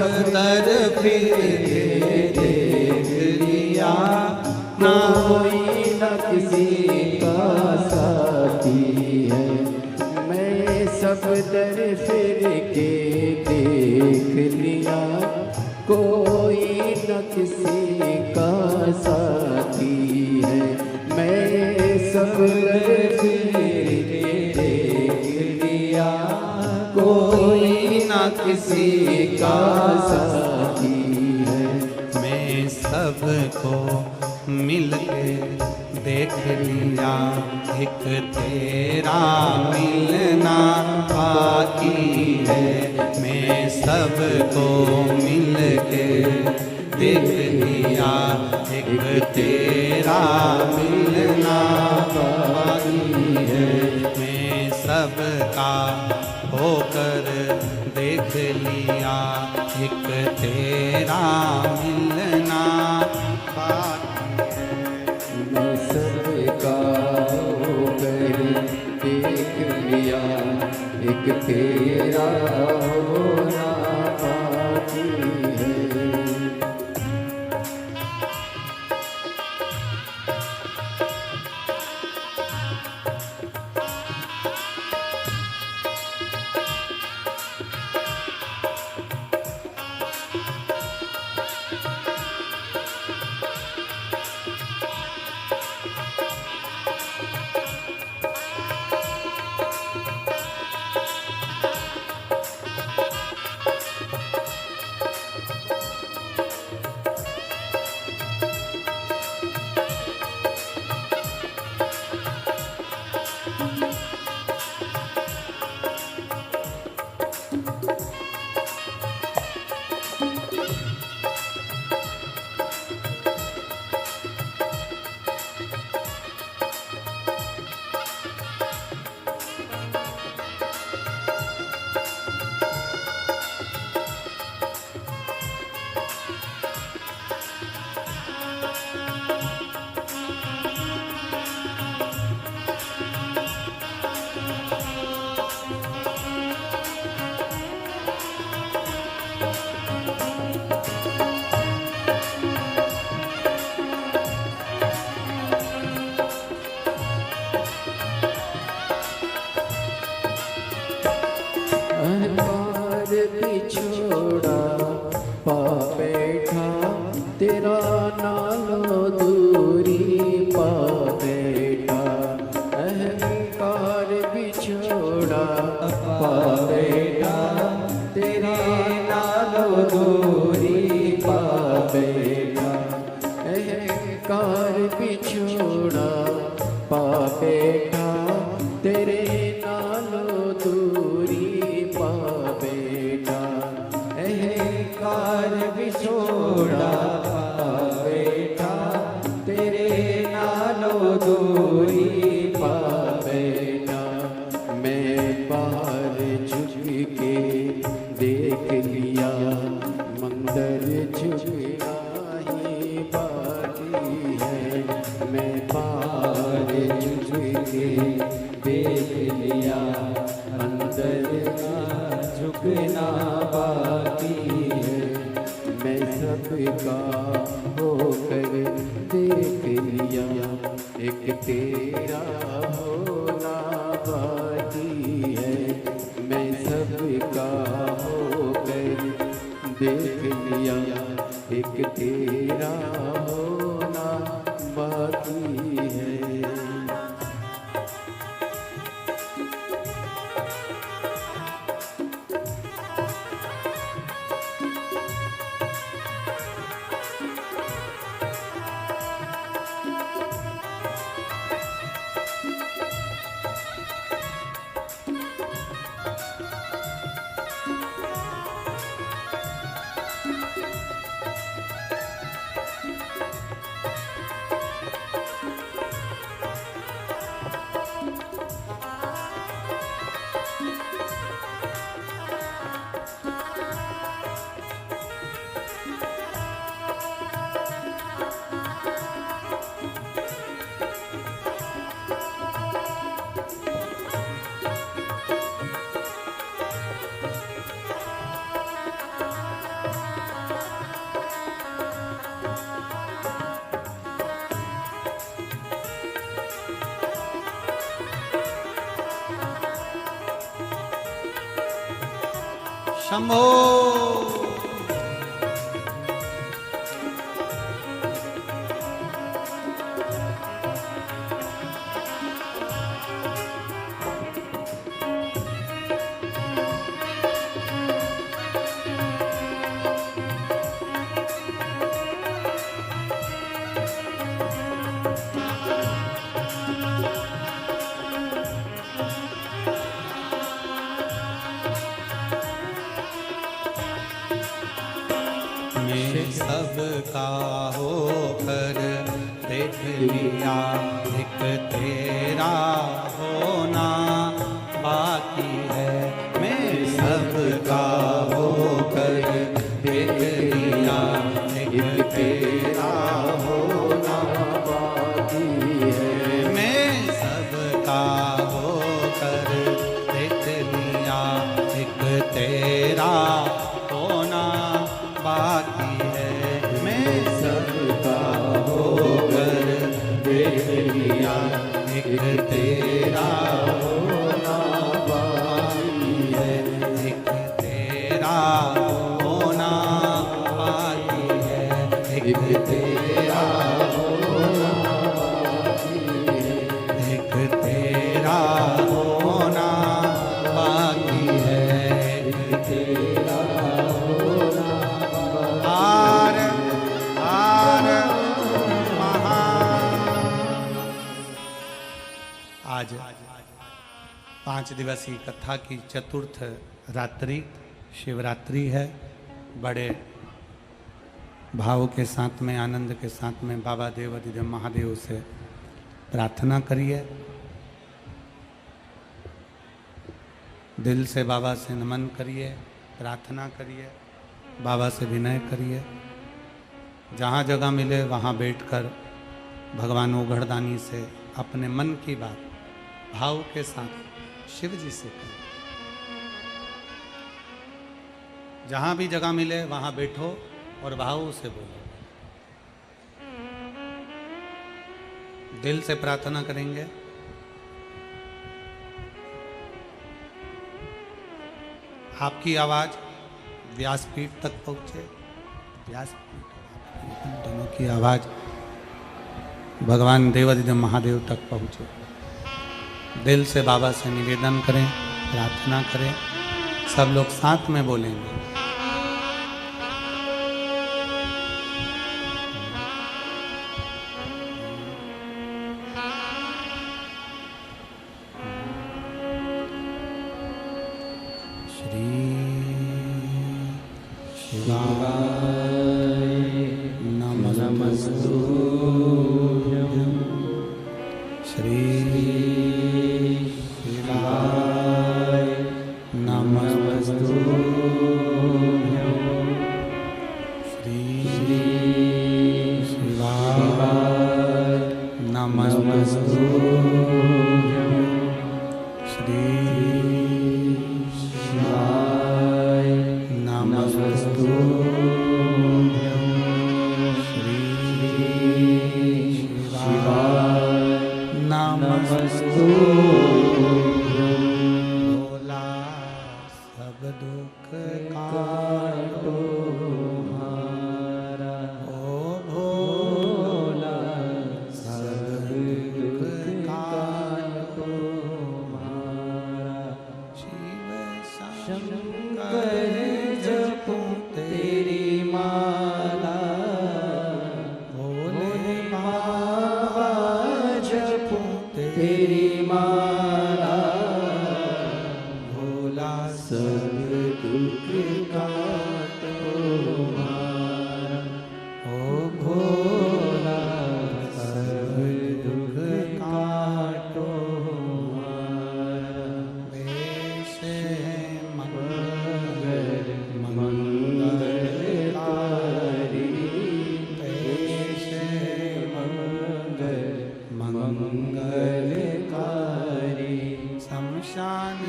दर फिर देख लिया, ना कोई न किसी का साथी है। मैं सब दर फिर के देख लिया, कोई न किसी का साथी है। मैं सब दर फिर के देख लिया, कोई न किसी का साथी है। मैं सबको मिल के देख लिया, एक तेरा मिलना बाकी है। मैं सबको मिल के देख लिया, एक तेरा मिलना बाकी है। मैं सबका होकर देख लिया, एक तेरा मिलना बाकी है। मैं सबका होकर देख लिया, एक तेरा होना बाकी है। अहंकार बिछोड़ा पा बैठा, तेरा नालो दूरी पा बैठा। अहंकार बिछोड़ा पा बैठा, तेरा नालो दूरी पा बैठा। अहंकार बिछोड़ा पा बैठा, तेरे नालो दूरी पा बैठा। अहंकार बिछोड़ा पा बैठा, तेरे नालो दूरी पा बैठा। मैं बाहर झुक के देख लिया, मंदिर झुकना ही बाकी है। मैं बाहर झुक के देख लिया, अंदर का झुकना बाकी है। मैं सबका होकर देख लिया, एक तेरा होना बाकी है। मैं सबका होकर देख लिया, एक तेरा होना बाकी है। शंभो। सबका होकर देख लिया, एक तेरा होना बाकी है। मैं सबका होकर देख लिया, एक तेरा होना बाकी है। मैं सबका होकर देख लिया, एक तेरा होना बाकी है। मैं सबका होकर देख लिया, एक तेरा होना बाकी है। एक तेरा होना बाकी है, एक तेरा होना बाकी है, एक तेरा होना बाकी है, एक तेरा आज 5 दिवसीय कथा की चतुर्थ रात्रि शिवरात्रि है। बड़े भाव के साथ में, आनंद के साथ में बाबा देवाधिदेव महादेव से प्रार्थना करिए। दिल से बाबा से नमन करिए, प्रार्थना करिए, बाबा से विनय करिए। जहाँ जगह मिले वहाँ बैठकर भगवान ओघड़दानी से अपने मन की बात भाव के साथ शिव जी से करें। जहाँ भी जगह मिले वहाँ बैठो और भाव से बोलो। दिल से प्रार्थना करेंगे। आपकी आवाज व्यासपीठ तक पहुँचे। व्यासपीठ दोनों की आवाज भगवान देवाधिदेव महादेव तक पहुँचे। दिल से बाबा से निवेदन करें, प्रार्थना करें। सब लोग साथ में बोलेंगे। श्री शिवाय नमस्तु। श्री शिवाय नमस्तु। श्री शिवाय नमस्तु। श्री शिवाय नमस्तु। श्री शिवाय नमस्तु। भोला सब दुख काटो हमारा। ओ भोला सब दुख काटो हमारा। शिव शंकर जपूं तेरी माला। भोले बाबा जपूं तेरी माला। भोला सब दुख काटो हमारा। ओ भोला सब दुख काटो हमारा। वेश मंगल मंगलकारी। वेश मंगल मंगलकारी। शमशान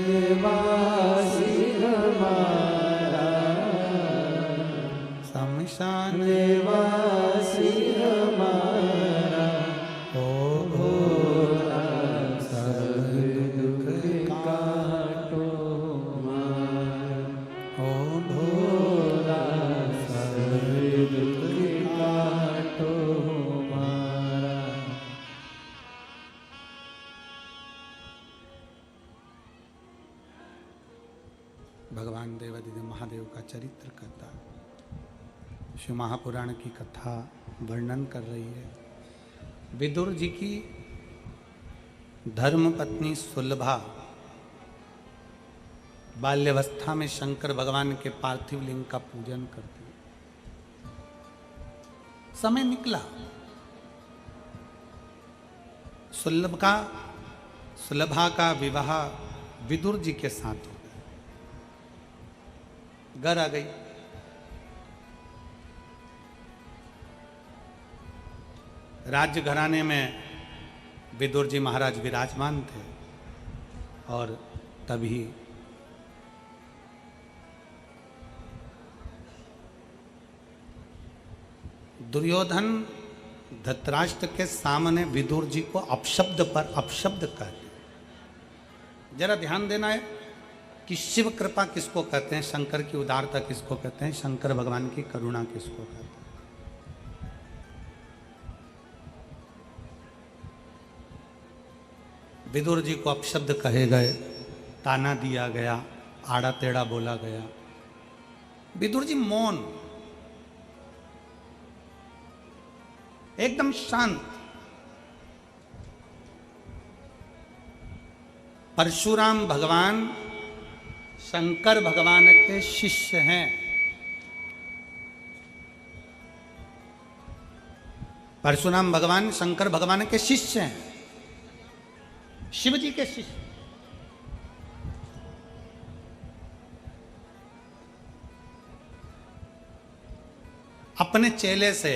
वासी हमारा। शमशान वासी हमारा। ओ भोला सब दुख काटो हमारा। ओ चरित्र कहता है। शिव महापुराण की कथा वर्णन कर रही है विदुर जी की धर्म पत्नी सुलभा बाल्यावस्था में शंकर भगवान के पार्थिव लिंग का पूजन करती। समय निकला, सुलभा का विवाह विदुर जी के साथ हो गया। घर आ गई। राज्य घराने में विदुर जी महाराज विराजमान थे और तभी दुर्योधन धृतराष्ट्र के सामने विदुर जी को अपशब्द पर अपशब्द कहते। जरा ध्यान देना है कि शिव कृपा किसको कहते हैं, शंकर की उदारता किसको कहते हैं, शंकर भगवान की करुणा किसको कहते हैं। विदुर जी को अपशब्द कहे गए, ताना दिया गया, आड़ा टेढ़ा बोला गया। विदुर जी मौन, एकदम शांत। परशुराम भगवान शंकर भगवान के शिष्य हैं। परशुराम भगवान शंकर भगवान के शिष्य हैं, शिव जी के शिष्य। अपने चेले से,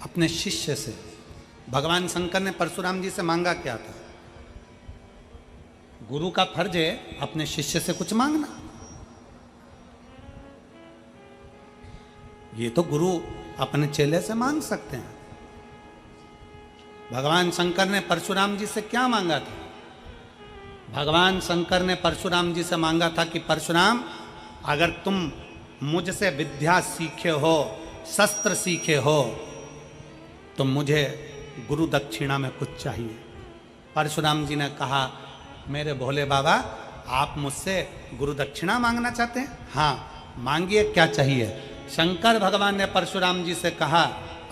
अपने शिष्य से भगवान शंकर ने परशुराम जी से मांगा क्या था? गुरु का फर्ज है अपने शिष्य से कुछ मांगना। ये तो गुरु अपने चेले से मांग सकते हैं। भगवान शंकर ने परशुराम जी से क्या मांगा था? भगवान शंकर ने परशुराम जी से मांगा था कि परशुराम, अगर तुम मुझसे विद्या सीखे हो, शस्त्र सीखे हो, तो मुझे गुरु दक्षिणा में कुछ चाहिए। परशुराम जी ने कहा, मेरे भोले बाबा, आप मुझसे गुरु दक्षिणा मांगना चाहते हैं? हाँ मांगिए, क्या चाहिए? शंकर भगवान ने परशुराम जी से कहा,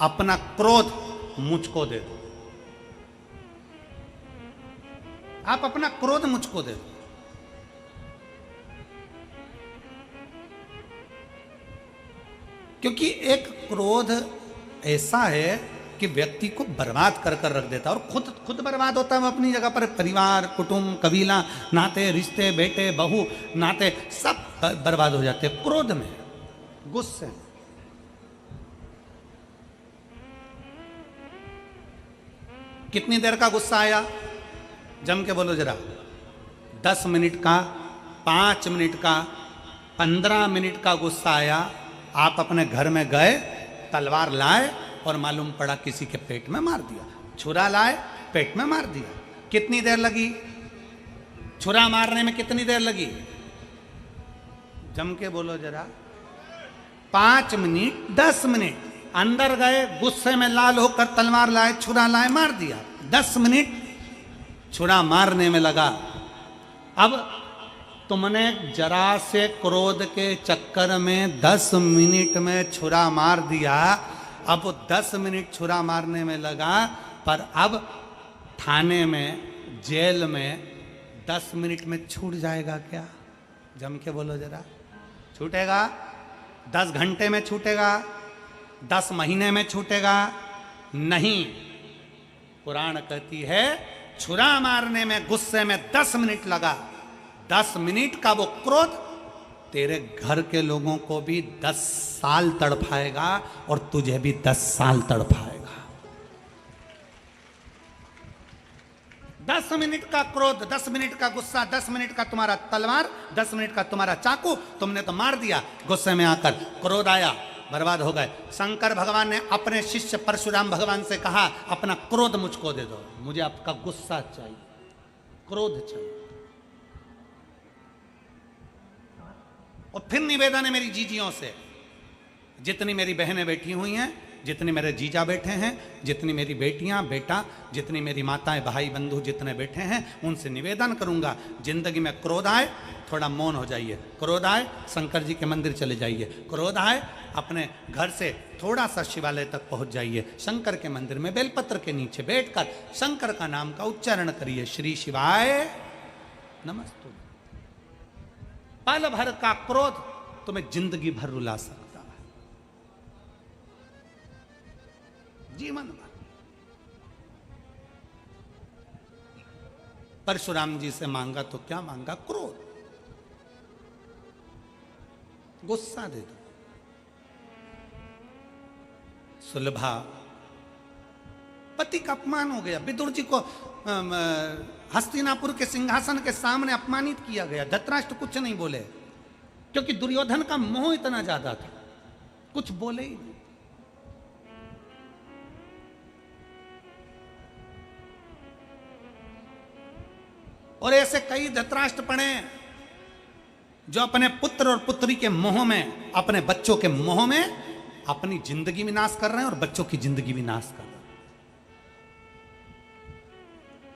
अपना क्रोध मुझको दे दो। आप अपना क्रोध मुझको दे दो। क्योंकि एक क्रोध ऐसा है कि व्यक्ति को बर्बाद कर कर रख देता है और खुद बर्बाद होता है। अपनी जगह पर परिवार, कुटुंब, कबीला, नाते, रिश्ते, बेटे, बहू, नाते सब बर्बाद हो जाते हैं क्रोध में, गुस्से में। कितनी देर का गुस्सा आया? जम के बोलो जरा। 10 मिनट का, 5 मिनट का, 15 मिनट का गुस्सा आया। आप अपने घर में गए, तलवार लाए और मालूम पड़ा किसी के पेट में मार दिया। छुरा लाए, पेट में मार दिया। कितनी देर लगी? छुरा मारने में कितनी देर लगी? जम के बोलो जरा। 5 मिनट, 10 मिनट। अंदर गए, गुस्से में लाल होकर तलवार लाए, छुरा लाए, मार दिया। 10 मिनट छुरा मारने में लगा। अब तुमने जरा से क्रोध के चक्कर में 10 मिनट में छुरा मार दिया। अब 10 मिनट छुरा मारने में लगा, पर अब थाने में, जेल में 10 मिनट में छूट जाएगा क्या? जम के बोलो जरा। छूटेगा? 10 घंटे में छूटेगा? 10 महीने में छूटेगा? नहीं। पुराण कहती है, छुरा मारने में, गुस्से में 10 मिनट लगा। 10 मिनट का वो क्रोध तेरे घर के लोगों को भी 10 साल तड़पाएगा और तुझे भी 10 साल तड़पाएगा। 10 मिनट का क्रोध, 10 मिनट का गुस्सा, 10 मिनट का तुम्हारा तलवार, 10 मिनट का तुम्हारा चाकू, तुमने तो मार दिया। गुस्से में आकर क्रोध आया, बर्बाद हो गए। शंकर भगवान ने अपने शिष्य परशुराम भगवान से कहा, अपना क्रोध मुझको दे दो, मुझे आपका गुस्सा चाहिए, क्रोध चाहिए। और फिर निवेदन है मेरी जीजियों से, जितनी मेरी बहनें बैठी हुई हैं, जितने मेरे जीजा बैठे हैं, जितनी मेरी बेटियां बेटा, जितनी मेरी माताएं भाई बंधु जितने बैठे हैं, उनसे निवेदन करूंगा, जिंदगी में क्रोध आए थोड़ा मौन हो जाइए, क्रोध आए शंकर जी के मंदिर चले जाइए, क्रोध आए अपने घर से थोड़ा सा शिवालय तक पहुंच जाइए, शंकर के मंदिर में बेलपत्र के नीचे बैठकर शंकर का नाम का उच्चारण करिए, श्री शिवाय नमस्तु। पल भर का क्रोध तुम्हें जिंदगी भर रुला सकता है, जीवन भर। परशुराम जी से मांगा तो क्या मांगा? क्रोध, गुस्सा दे दो। सुलभा, पति का अपमान हो गया, विदुर जी को हस्तिनापुर के सिंहासन के सामने अपमानित किया गया, धृतराष्ट्र कुछ नहीं बोले क्योंकि दुर्योधन का मोह इतना ज्यादा था, कुछ बोले ही नहीं। और ऐसे कई धृतराष्ट्र पड़े जो अपने पुत्र और पुत्री के मोह में, अपने बच्चों के मोह में अपनी जिंदगी विनाश कर रहे हैं और बच्चों की जिंदगी विनाश कर रहे हैं।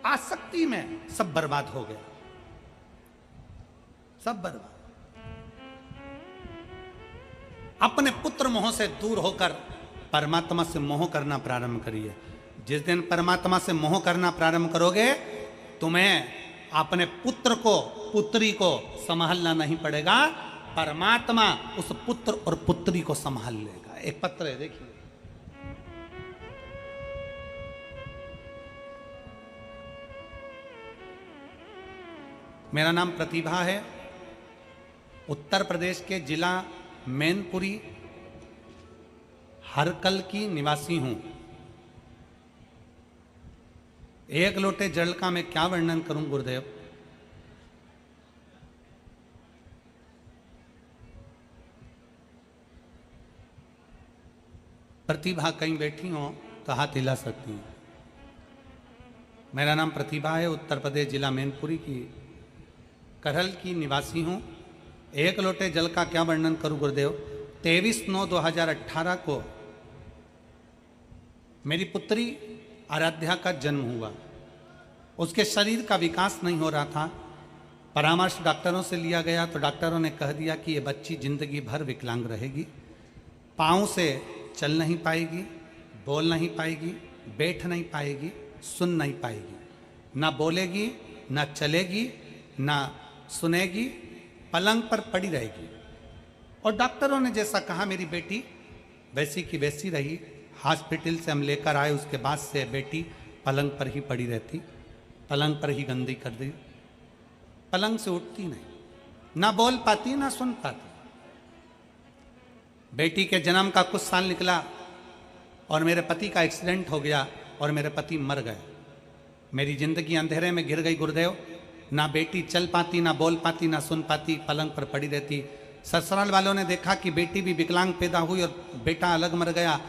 आसक्ति में सब बर्बाद हो गया, सब बर्बाद। अपने पुत्र मोह से दूर होकर परमात्मा से मोह करना प्रारंभ करिए। जिस दिन परमात्मा से मोह करना प्रारंभ करोगे, तुम्हें अपने पुत्र को पुत्री को संभालना नहीं पड़ेगा, परमात्मा उस पुत्र और पुत्री को संभाल लेगा। एक पत्र है, देखिए, मेरा नाम प्रतिभा है, उत्तर प्रदेश के जिला मैनपुरी हरकल की निवासी हूं। एक लोटे जल का मैं क्या वर्णन करूं गुरुदेव। प्रतिभा कहीं बैठी हो तो हाथ हिला सकती हैं। मेरा नाम प्रतिभा है, उत्तर प्रदेश जिला मैनपुरी की करहल की निवासी हूं। एक लोटे जल का क्या वर्णन करूं गुरुदेव। 23/9/2018 को मेरी पुत्री आराध्या का जन्म हुआ। उसके शरीर का विकास नहीं हो रहा था। परामर्श डॉक्टरों से लिया गया तो डॉक्टरों ने कह दिया कि ये बच्ची जिंदगी भर विकलांग रहेगी, पाँव से चल नहीं पाएगी, बोल नहीं पाएगी, बैठ नहीं पाएगी, सुन नहीं पाएगी, ना बोलेगी, ना चलेगी, ना सुनेगी, पलंग पर पड़ी रहेगी। और डॉक्टरों ने जैसा कहा मेरी बेटी वैसी की वैसी रही। हॉस्पिटल से हम लेकर आए, उसके बाद से बेटी पलंग पर ही पड़ी रहती, पलंग पर ही गंदी कर दी, पलंग से उठती नहीं, ना बोल पाती ना सुन पाती। बेटी के जन्म का कुछ साल निकला और मेरे पति का एक्सीडेंट हो गया और मेरे पति मर गए। मेरी जिंदगी अंधेरे में गिर गई गुरुदेव। ना बेटी चल पाती, ना बोल पाती, ना सुन पाती, पलंग पर पड़ी रहती। ससुराल वालों ने देखा कि बेटी भी विकलांग पैदा हुई और बेटा अलग मर गया।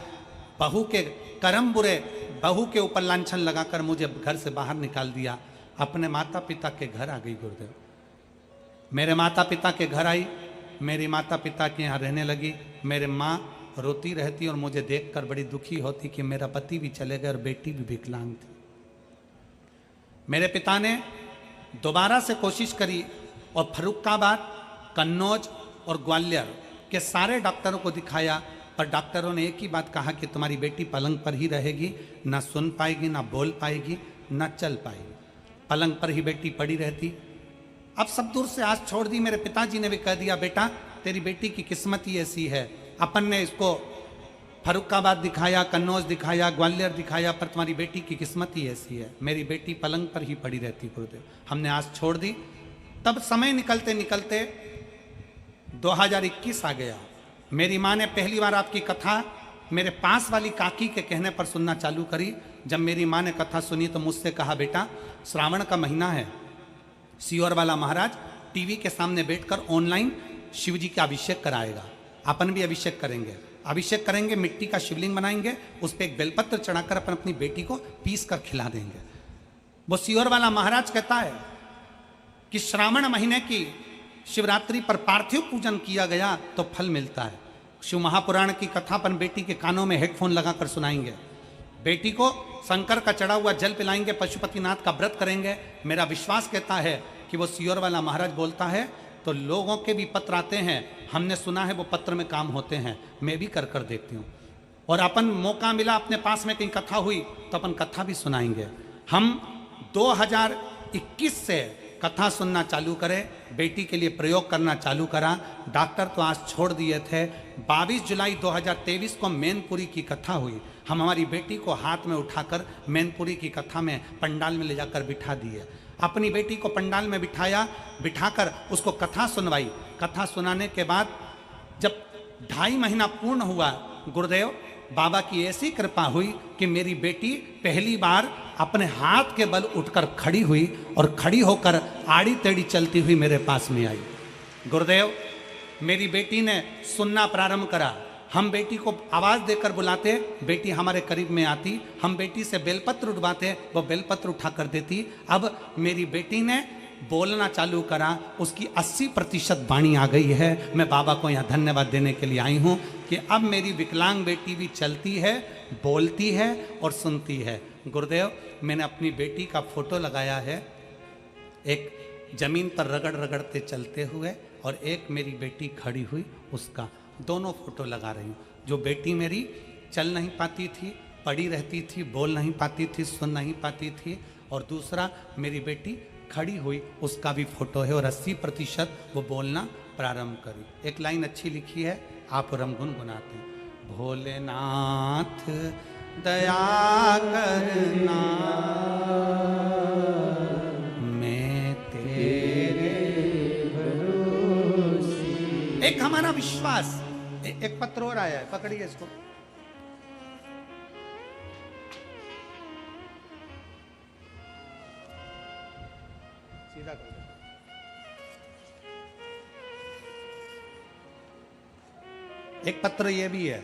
बहू के कर्म बुरे, बहू के ऊपर लांछन लगाकर मुझे घर से बाहर निकाल दिया। अपने माता पिता के घर आ गई गुरुदेव। मेरे माता पिता के घर आई, मेरी माता पिता के यहाँ रहने लगी। मेरे माँ रोती रहती और मुझे देखकर बड़ी दुखी होती कि मेरा पति भी चले गए और बेटी भी विकलांग थी। मेरे पिता ने दोबारा से कोशिश करी और फर्रुखाबाद, कन्नौज और ग्वालियर के सारे डॉक्टरों को दिखाया, पर डॉक्टरों ने एक ही बात कहा कि तुम्हारी बेटी पलंग पर ही रहेगी, ना सुन पाएगी, ना बोल पाएगी, ना चल पाएगी। पलंग पर ही बेटी पड़ी रहती। अब सब दूर से आस छोड़ दी। मेरे पिताजी ने भी कह दिया, बेटा तेरी बेटी की किस्मत ही ऐसी है। अपन ने इसको फर्रुखाबाद दिखाया, कन्नौज दिखाया, ग्वालियर दिखाया, पर तुम्हारी बेटी की किस्मत ही ऐसी है। मेरी बेटी पलंग पर ही पड़ी रहती गुरुदेव। हमने आस छोड़ दी। तब समय निकलते निकलते 2021 आ गया। मेरी माँ ने पहली बार आपकी कथा मेरे पास वाली काकी के कहने पर सुनना चालू करी। जब मेरी माँ ने कथा सुनी तो मुझसे कहा, बेटा श्रावण का महीना है, सियोर वाला महाराज टीवी के सामने बैठकर ऑनलाइन शिव जी का अभिषेक कराएगा, अपन भी अभिषेक करेंगे। अभिषेक करेंगे, मिट्टी का शिवलिंग बनाएंगे, उस पर एक बेलपत्र चढ़ाकर अपन अपनी बेटी को पीस कर खिला देंगे। वो सियोर वाला महाराज कहता है कि श्रावण महीने की शिवरात्रि पर पार्थिव पूजन किया गया तो फल मिलता है। शिव महापुराण की कथा अपन बेटी के कानों में हेडफोन लगाकर सुनाएंगे, बेटी को शंकर का चढ़ा हुआ जल पिलाएंगे, पशुपतिनाथ का व्रत करेंगे। मेरा विश्वास कहता है कि वो सियोर वाला महाराज बोलता है तो लोगों के भी पत्र आते हैं, हमने सुना है वो पत्र में काम होते हैं। मैं भी कर कर देखती हूँ। और अपन मौका मिला, अपने पास में कहीं कथा हुई तो अपन कथा भी सुनाएंगे। हम 2021 से कथा सुनना चालू करें, बेटी के लिए प्रयोग करना चालू करा। डॉक्टर तो आज छोड़ दिए थे। 22 जुलाई 2023 को मैनपुरी की कथा हुई। हम हमारी बेटी को हाथ में उठाकर मैनपुरी की कथा में पंडाल में ले जाकर बिठा दिए। अपनी बेटी को पंडाल में बिठाया, बिठाकर उसको कथा सुनवाई। कथा सुनाने के बाद जब 2.5 महीना पूर्ण हुआ, गुरुदेव बाबा की ऐसी कृपा हुई कि मेरी बेटी पहली बार अपने हाथ के बल उठकर खड़ी हुई और खड़ी होकर आड़ी टेढ़ी चलती हुई मेरे पास में आई। गुरुदेव, मेरी बेटी ने सुनना प्रारंभ करा। हम बेटी को आवाज़ देकर बुलाते, बेटी हमारे करीब में आती। हम बेटी से बेलपत्र उठवाते, वो बेलपत्र उठा कर देती। अब मेरी बेटी ने बोलना चालू करा, उसकी 80% वाणी आ गई है। मैं बाबा को यहाँ धन्यवाद देने के लिए आई हूँ कि अब मेरी विकलांग बेटी भी चलती है, बोलती है और सुनती है। गुरुदेव, मैंने अपनी बेटी का फोटो लगाया है, एक जमीन पर रगड़ रगड़ते चलते हुए और एक मेरी बेटी खड़ी हुई, उसका दोनों फोटो लगा रही हूँ। जो बेटी मेरी चल नहीं पाती थी, पड़ी रहती थी, बोल नहीं पाती थी, सुन नहीं पाती थी, और दूसरा मेरी बेटी खड़ी हुई, उसका भी फोटो है और 80% वो बोलना प्रारंभ करी। एक लाइन अच्छी लिखी है, आप रम गुनगुनाते हैं। भोलेनाथ दया करना, मैं तेरे भरोसे। एक हमारा विश्वास। एक पत्र और आया है, पकड़िए इसको। सीधा कर। एक पत्र ये भी है,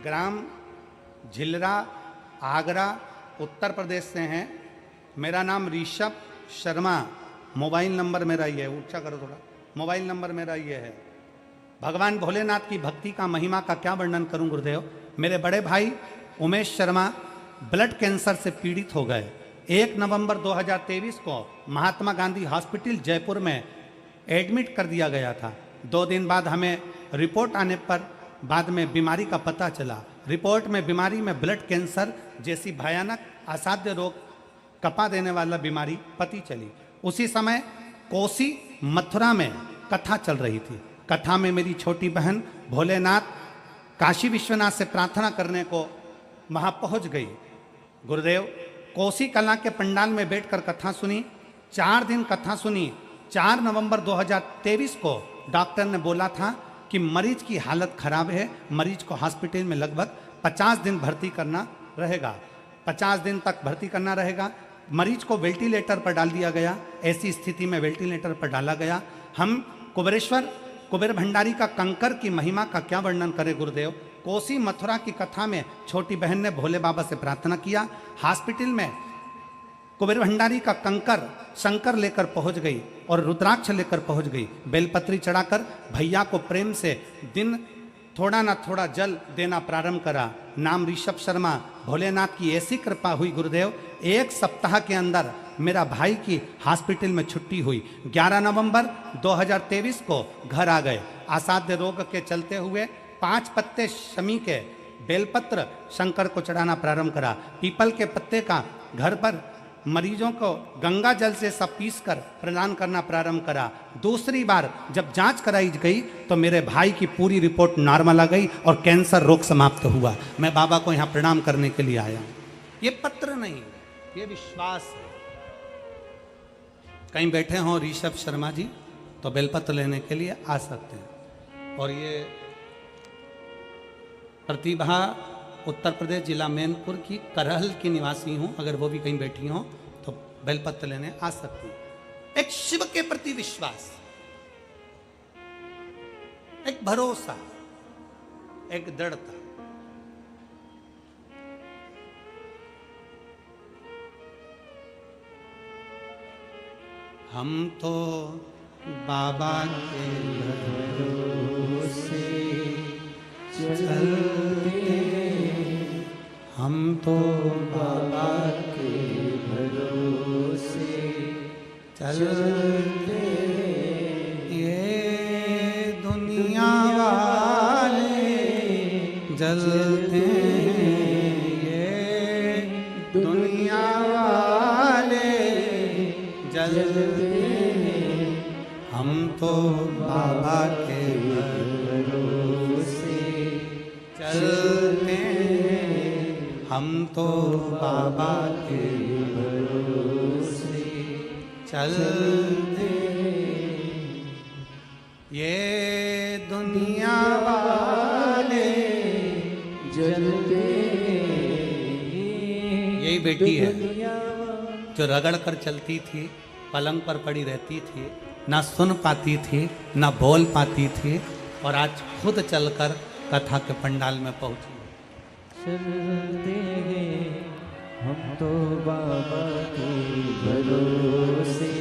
ग्राम झिलरा, आगरा, उत्तर प्रदेश से हैं। मेरा नाम ऋषभ शर्मा, मोबाइल नंबर मेरा ये है, ऊंचा करो थोड़ा, मोबाइल नंबर मेरा ये है। भगवान भोलेनाथ की भक्ति का, महिमा का क्या वर्णन करूं गुरुदेव। मेरे बड़े भाई उमेश शर्मा ब्लड कैंसर से पीड़ित हो गए। 1 नवंबर 2023 को महात्मा गांधी हॉस्पिटल जयपुर में एडमिट कर दिया गया था। 2 दिन बाद हमें रिपोर्ट आने पर बाद में बीमारी का पता चला। रिपोर्ट में बीमारी में ब्लड कैंसर जैसी भयानक असाध्य रोग, कपा देने वाला बीमारी पती चली। उसी समय कोसी मथुरा में कथा चल रही थी। कथा में मेरी छोटी बहन भोलेनाथ काशी विश्वनाथ से प्रार्थना करने को वहाँ पहुँच गई। गुरुदेव, कोसी कला के पंडाल में बैठकर कथा सुनी। 4 दिन कथा सुनी। 4 नवंबर 2023 को डॉक्टर ने बोला था कि मरीज की हालत खराब है, मरीज को हॉस्पिटल में लगभग 50 दिन भर्ती करना रहेगा। 50 दिन तक भर्ती करना रहेगा। मरीज को वेंटिलेटर पर डाल दिया गया। ऐसी स्थिति में वेंटिलेटर पर डाला गया। हम कुबेर भंडारी का कंकर की महिमा का क्या वर्णन करें गुरुदेव। कोसी मथुरा की कथा में छोटी बहन ने भोले बाबा से प्रार्थना किया। हॉस्पिटल में कुबेर भंडारी का कंकर शंकर लेकर पहुंच गई और रुद्राक्ष लेकर पहुंच गई। बेलपत्री चढ़ाकर भैया को प्रेम से दिन थोड़ा ना थोड़ा जल देना प्रारंभ करा। नाम ऋषभ शर्मा। भोलेनाथ की ऐसी कृपा हुई गुरुदेव, 1 सप्ताह के अंदर मेरा भाई की हॉस्पिटल में छुट्टी हुई। 11 नवंबर 2023 को घर आ गए। असाध्य रोग के चलते हुए 5 पत्ते शमी के बेलपत्र शंकर को चढ़ाना प्रारंभ करा। पीपल के पत्ते का घर पर मरीजों को गंगा जल से सब पीस कर प्रदान करना प्रारंभ करा। दूसरी बार जब जांच कराई गई तो मेरे भाई की पूरी रिपोर्ट नॉर्मल आ गई और कैंसर रोग समाप्त हुआ। मैं बाबा को यहाँ प्रणाम करने के लिए आया हूँ। ये पत्र नहीं, ये विश्वास है। कहीं बैठे हों ऋषभ शर्मा जी तो बेलपत्र लेने के लिए आ सकते हैं। और ये प्रतिभा उत्तर प्रदेश जिला मैनपुर की करहल की निवासी हूँ, अगर वो भी कहीं बैठी हों तो बेलपत्र लेने आ सकती हैं। एक शिव के प्रति विश्वास, एक भरोसा, एक दृढ़ता। हम तो बाबा के भरोसे चलते हम तो बाबा के भरोसे चलते ये दुनिया वाले जलते हैं, ये दुनिया वाले जलते हैं, हम तो बाबा के भरोसे चलते हैं, हम तो बाबा के भरोसे चलते हैं। ये दुनिया वाले जलते यही बेटी है जो रगड़ कर चलती थी, पलंग पर पड़ी रहती थी, ना सुन पाती थी, ना बोल पाती थी, और आज खुद चलकर कथा के पंडाल में पहुंची। चलते हैं हम तो बाबा के भरोसे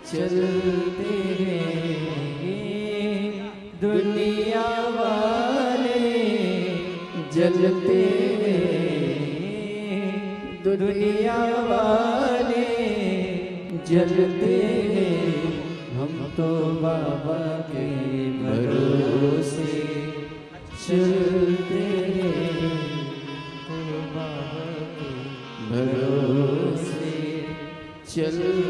चलते हैं, दुनिया वाले जलते हैं, दुनिया वाले जलते हैं, हम तो बाबा के भरोसे चलते हैं, तो बाबा के भरोसे चलते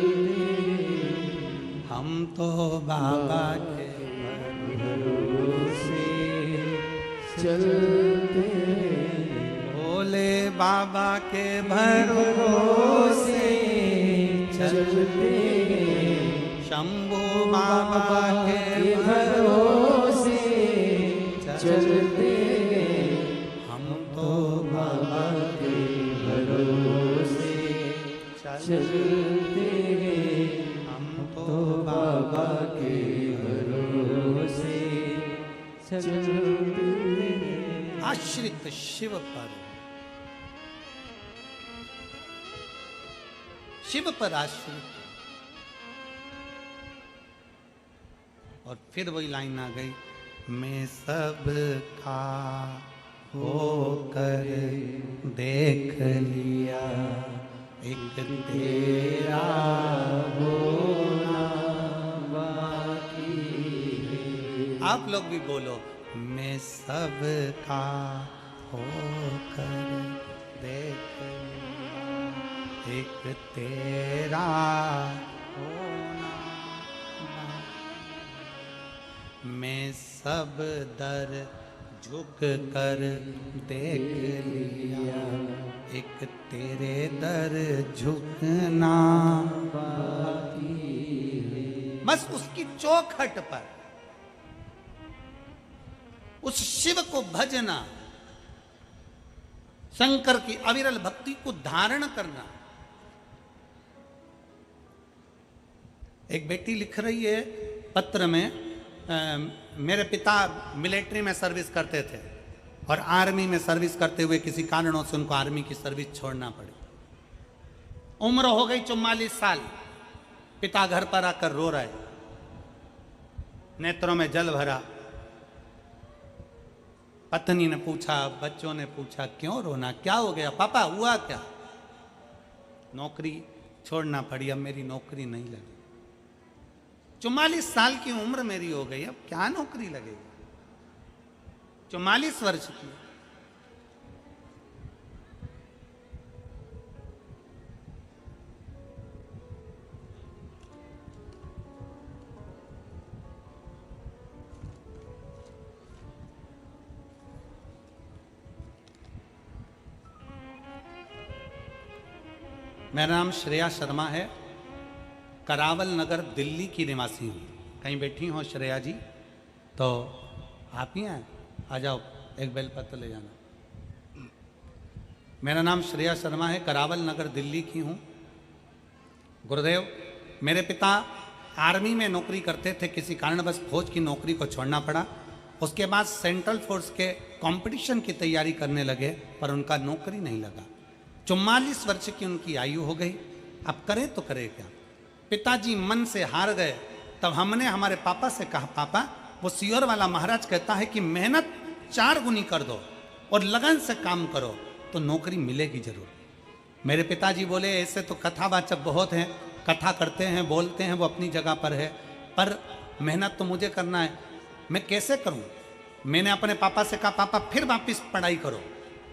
हैं, हम तो बाबा के भरोसे चलते हैं, भोले बाबा के भरोसे चलते हैं, शंभू बाबा के भरोसे चलते हैं, हम तो बाबा के भरोसे चलते हैं, हम तो तो बाबा के भरोसे चलते हैं। आश्रित शिव पर, शिव पर आश्रित। और फिर वही लाइन आ गई, मैं सब का होकर देख लिया, एक तेरा होना बाकी है। आप लोग भी बोलो, मैं सब का होकर देख लिया, एक तेरा होना बाकी। मैं सब दर झुक कर देख लिया, एक तेरे दर झुकना बाकी है। बस उसकी चौखट पर उस शिव को भजना, शंकर की अविरल भक्ति को धारण करना। एक बेटी लिख रही है पत्र में, मेरे पिता मिलिट्री में सर्विस करते थे और आर्मी में सर्विस करते हुए किसी कारणों से उनको आर्मी की सर्विस छोड़ना पड़ी। उम्र हो गई 44 साल, पिता घर पर आकर रो रहे, नेत्रों में जल भरा। पत्नी ने पूछा, बच्चों ने पूछा, क्यों रोना, क्या हो गया पापा, हुआ क्या? नौकरी छोड़ना पड़ी, अब मेरी नौकरी नहीं लगी। 44 साल की उम्र मेरी हो गई, अब क्या नौकरी लगेगी? 44 वर्ष की। मेरा नाम श्रेया शर्मा है, करावल नगर दिल्ली की निवासी हूँ। कहीं बैठी हो श्रेया जी तो आप ही हैं, आ जाओ, एक बेलपत्र ले जाना। मेरा नाम श्रेया शर्मा है, करावल नगर दिल्ली की हूँ। गुरुदेव, मेरे पिता आर्मी में नौकरी करते थे, किसी कारणवश फौज की नौकरी को छोड़ना पड़ा। उसके बाद सेंट्रल फोर्स के कंपटीशन की तैयारी करने लगे, पर उनका नौकरी नहीं लगा। 44 वर्ष की उनकी आयु हो गई, अब करें तो करें क्या? पिताजी मन से हार गए तब हमने हमारे पापा से कहा, पापा वो सियोर वाला महाराज कहता है कि मेहनत 4 गुनी कर दो और लगन से काम करो तो नौकरी मिलेगी जरूर। मेरे पिताजी बोले ऐसे तो कथावाचक बहुत हैं, कथा करते हैं, बोलते हैं, वो अपनी जगह पर है, पर मेहनत तो मुझे करना है, मैं कैसे करूं? मैंने अपने पापा से कहा, पापा फिर वापस पढ़ाई करो।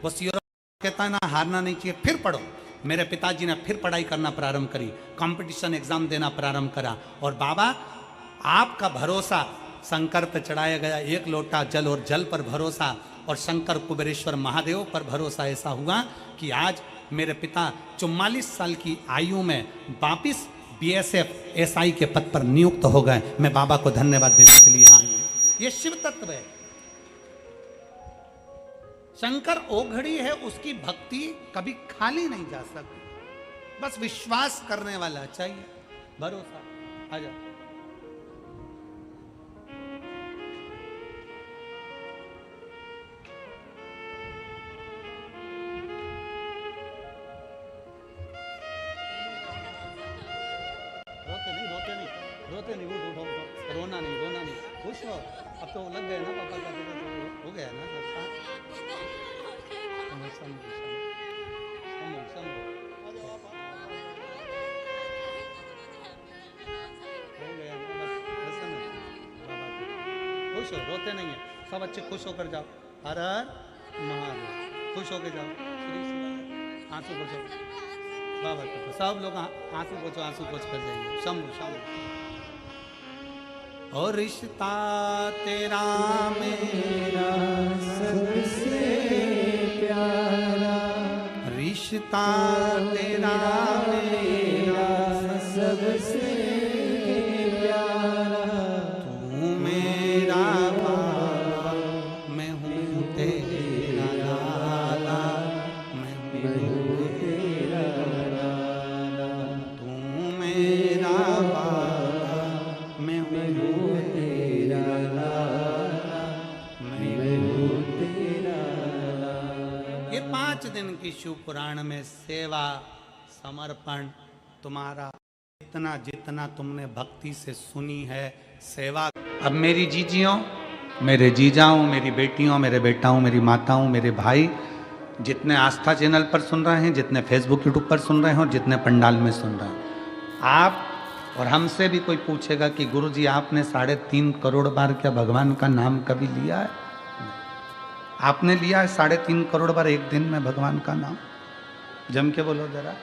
वो सियोर कहता है ना, हारना नहीं चाहिए, फिर पढ़ो। मेरे पिताजी ने फिर पढ़ाई करना प्रारंभ करी, कंपटीशन एग्जाम देना प्रारंभ करा, और बाबा आपका भरोसा शंकर पर चढ़ाया गया, 1 लोटा जल, और जल पर भरोसा, और शंकर कुबेरेश्वर महादेव पर भरोसा ऐसा हुआ कि आज मेरे पिता 44 साल की आयु में वापिस BSF SI के पद पर नियुक्त हो गए। मैं बाबा को धन्यवाद देने के लिए आया हूं। ये शिव तत्व है। शंकर ओघड़ी है, उसकी भक्ति कभी खाली नहीं जा सकती, बस विश्वास करने वाला चाहिए, भरोसा। आ जाओ। रोते नहीं, उठो, रोना नहीं, खुश हो। अब तो लग गए ना पापा का, हो गया ना खुश हो, रोते नहीं है, सब अच्छे खुश होकर जाओ। हर हर महादेव, खुश होकर जाओ। आंसू पोछो बाबा के, सब लोग आंसू पोछ कर जाइए। शंभु शंभु। और रिश्ता तेरा मेरा सबसे प्यारा, रिश्ता तेरा मेरा सबसे प्यारा, तू मेरा बाबा, मैं हूँ तेरा लाला, मैं हूँ तेरा लाला, तू मेरा बाबा, मैं हूँ तेरा लाला, मैं हूँ तेरा लाला। ये 5 दिन की शिव पुराण में सेवा समर्पण तुम्हारा जितना जितना तुमने भक्ति से सुनी है सेवा। अब मेरी जीजियों, मेरे जीजाओं, मेरी बेटियों, मेरे बेटाओं, मेरी माताओं, मेरे भाई, जितने आस्था चैनल पर सुन रहे हैं, जितने फेसबुक यूट्यूब पर सुन रहे हैं और जितने पंडाल में सुन रहे हैं, आप और हमसे भी कोई पूछेगा कि गुरुजी आपने 3.5 करोड़ बार क्या भगवान का नाम कभी लिया है? आपने लिया है 3.5 करोड़ बार एक दिन में भगवान का नाम? जम के बोलो जरा।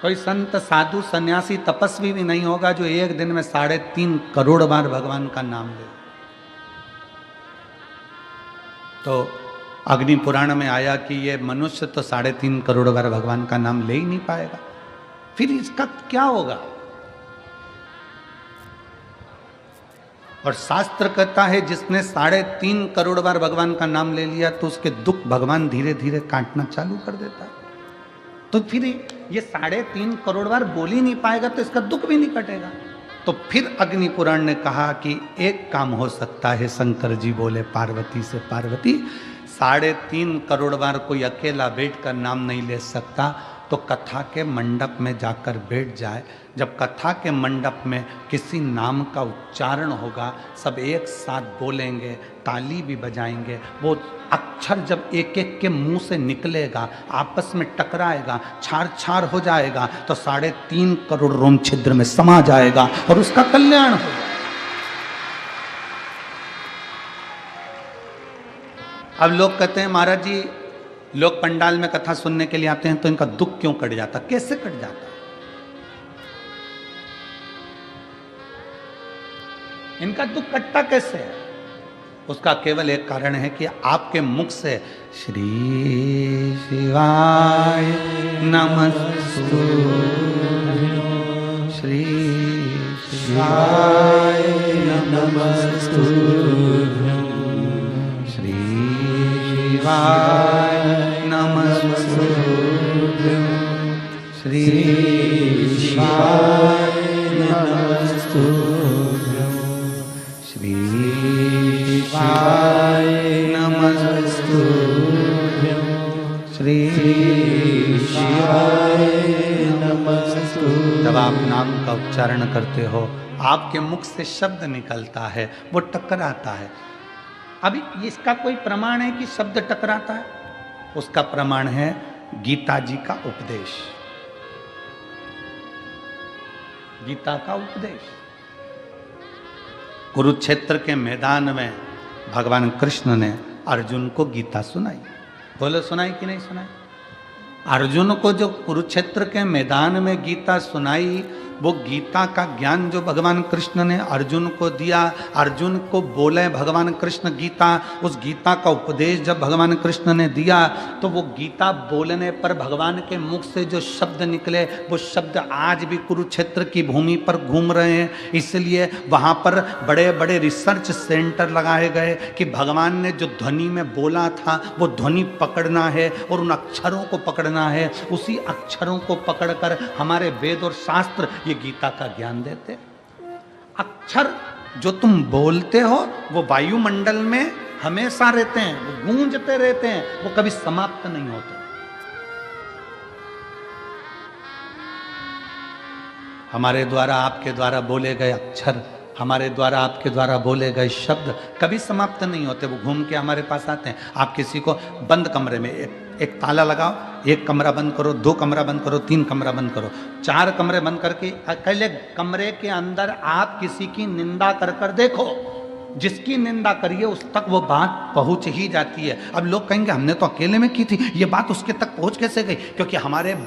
कोई संत साधु सन्यासी तपस्वी भी नहीं होगा जो एक दिन में 3.5 करोड़ बार भगवान का नाम ले। तो अग्नि पुराण में आया कि ये मनुष्य तो 3.5 करोड़ बार भगवान का नाम ले ही नहीं पाएगा, फिर इसका क्या होगा? और शास्त्र कहता है जिसने 3.5 करोड़ बार भगवान का नाम ले लिया तो उसके दुख भगवान धीरे धीरे काटना चालू कर देता है। तो फिर ये 3.5 करोड़ बार बोल ही नहीं पाएगा तो इसका दुख भी नहीं कटेगा। तो फिर अग्नि पुराण ने कहा कि एक काम हो सकता है। शंकर जी बोले पार्वती से, पार्वती 3.5 करोड़ बार कोई अकेला बैठकर नाम नहीं ले सकता, तो कथा के मंडप में जाकर बैठ जाए। जब कथा के मंडप में किसी नाम का उच्चारण होगा, सब एक साथ बोलेंगे, ताली भी बजाएंगे, वो अक्षर जब एक एक के मुंह से निकलेगा, आपस में टकराएगा, छार छार हो जाएगा, तो 3.5 करोड़ रोम छिद्र में समा जाएगा और उसका कल्याण होगा। अब लोग कहते हैं महाराज जी, लोग पंडाल में कथा सुनने के लिए आते हैं तो इनका दुख क्यों कट जाता? कैसे कट जाता? इनका दुख कटता कैसे है? उसका केवल एक कारण है कि आपके मुख से श्री शिवाय नमस्तु, श्री शिवाय नमस्तु, श्री शिवाय नमस्तु, श्री शिवाय नमस्तु, श्री शिवाय नमस्तु, श्री शिवाय नमस्तु। जब आप नाम का उच्चारण करते हो, आपके मुख से शब्द निकलता है, वो टकराता है। अभी इसका कोई प्रमाण है कि शब्द टकराता है? उसका प्रमाण है गीता जी का उपदेश, गीता का उपदेश। कुरुक्षेत्र के मैदान में भगवान कृष्ण ने अर्जुन को गीता सुनाई। बोलो, सुनाई कि नहीं सुनाई? अर्जुन को जो कुरुक्षेत्र के मैदान में गीता सुनाई, वो गीता का ज्ञान जो भगवान कृष्ण ने अर्जुन को दिया, अर्जुन को बोले भगवान कृष्ण गीता, उस गीता का उपदेश जब भगवान कृष्ण ने दिया, तो वो गीता बोलने पर भगवान के मुख से जो शब्द निकले, वो शब्द आज भी कुरुक्षेत्र की भूमि पर घूम रहे हैं। इसलिए वहाँ पर बड़े बड़े रिसर्च सेंटर लगाए गए कि भगवान ने जो ध्वनि में बोला था, वो ध्वनि पकड़ना है और उन अक्षरों को पकड़ना है। उसी अक्षरों को पकड़कर हमारे वेद और शास्त्र ये गीता का ज्ञान देते। अक्षर जो तुम बोलते हो वो वायुमंडल में हमेशा रहते हैं, वो गूंजते रहते हैं, वो कभी समाप्त नहीं होते। हमारे द्वारा आपके द्वारा बोले गए अक्षर, हमारे द्वारा आपके द्वारा बोले गए शब्द कभी समाप्त नहीं होते, वो घूम के हमारे पास आते हैं। आप किसी को बंद कमरे में एक ताला लगाओ, एक कमरा बंद करो, 2 कमरा बंद करो, 3 कमरा बंद करो, 4 कमरे बंद करके अकेले कमरे के अंदर आप किसी की निंदा कर कर देखो, जिसकी निंदा करिए उस तक वो बात पहुंच ही जाती है। अब लोग कहेंगे हमने तो अकेले में की थी, ये बात उसके तक पहुंच कैसे गई? क्योंकि हमारे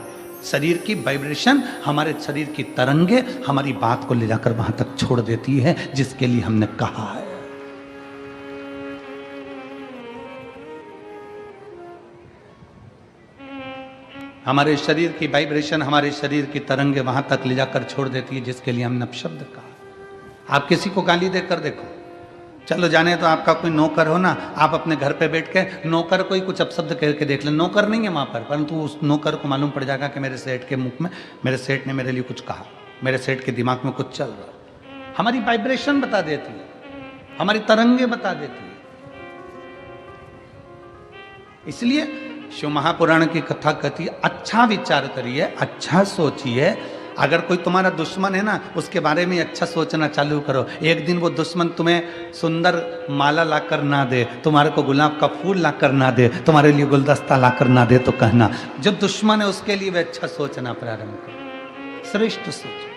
शरीर की वाइब्रेशन, हमारे शरीर की तरंगे हमारी बात को ले जाकर वहां तक छोड़ देती है जिसके लिए हमने कहा है। हमारे शरीर की वाइब्रेशन, हमारे शरीर की तरंगे वहां तक ले जाकर छोड़ देती है जिसके लिए हमने अपशब्द कहा। आप किसी को गाली देकर देखो, चलो जाने तो आपका कोई नौकर हो ना, आप अपने घर पे बैठ के नौकर को ही कुछ अपशब्द कह के देख ले, नौकर नहीं है वहां पर, परंतु उस नौकर को मालूम पड़ जाएगा कि मेरे सेठ के मुख में, मेरे सेठ ने मेरे लिए कुछ कहा, मेरे सेठ के दिमाग में कुछ चल रहा। हमारी वाइब्रेशन बता देती है, हमारी तरंगे बता देती है। इसलिए शिव महापुराण की कथा कहती है, अच्छा विचार करिए, अच्छा सोचिए। अगर कोई तुम्हारा दुश्मन है ना, उसके बारे में अच्छा सोचना चालू करो। एक दिन वो दुश्मन तुम्हें सुंदर माला लाकर ना दे, तुम्हारे को गुलाब का फूल लाकर ना दे, तुम्हारे लिए गुलदस्ता लाकर ना दे, तो कहना जो दुश्मन है उसके लिए वे अच्छा सोचना प्रारंभ करो, श्रेष्ठ सोचो।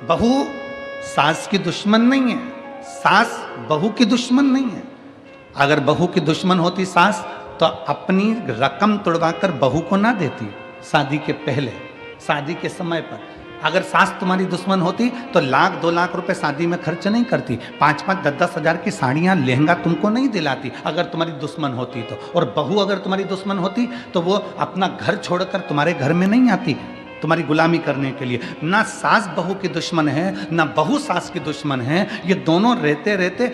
बहू सास की दुश्मन नहीं है, सास बहू की दुश्मन नहीं है। अगर बहू की दुश्मन होती सास, तो अपनी रकम तुड़वाकर बहू को ना देती शादी के पहले, शादी के समय पर। अगर सास तुम्हारी दुश्मन होती तो 1-2 लाख रुपए शादी में खर्च नहीं करती, 5-5, 10-10 हजार की साड़ियां, लहंगा तुमको नहीं दिलाती अगर तुम्हारी दुश्मन होती तो। और बहू अगर तुम्हारी दुश्मन होती तो वो अपना घर छोड़कर तुम्हारे घर में नहीं आती तुम्हारी गुलामी करने के लिए। ना सास बहू की दुश्मन है, ना बहू सास की दुश्मन है। ये दोनों रहते रहते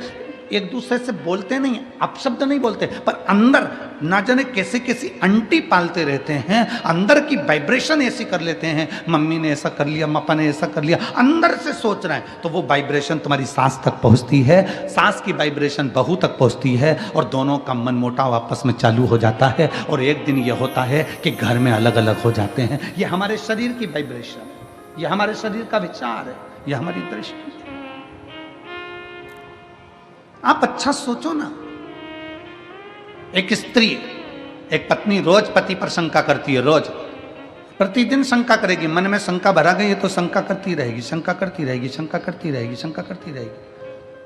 एक दूसरे से बोलते नहीं, अपशब्द नहीं बोलते, पर अंदर ना जाने कैसे कैसी अंटी पालते रहते हैं, अंदर की वाइब्रेशन ऐसी कर लेते हैं। मम्मी ने ऐसा कर लिया, पापा ने ऐसा कर लिया, अंदर से सोच रहे हैं, तो वो वाइब्रेशन तुम्हारी सास तक पहुंचती है, सास की वाइब्रेशन बहू तक पहुंचती है, और दोनों का मन मोटाव आपस में चालू हो जाता है। और एक दिन ये होता है कि घर में अलग अलग हो जाते हैं। ये हमारे शरीर की वाइब्रेशन है, ये हमारे शरीर का विचार है, ये हमारी दृष्टि। आप अच्छा सोचो ना। एक स्त्री, एक पत्नी रोज पति पर शंका करती है, रोज प्रतिदिन शंका करेगी, मन में शंका भरा गई है तो शंका करती रहेगी, शंका करती रहेगी, शंका करती रहेगी, शंका करती रहेगी।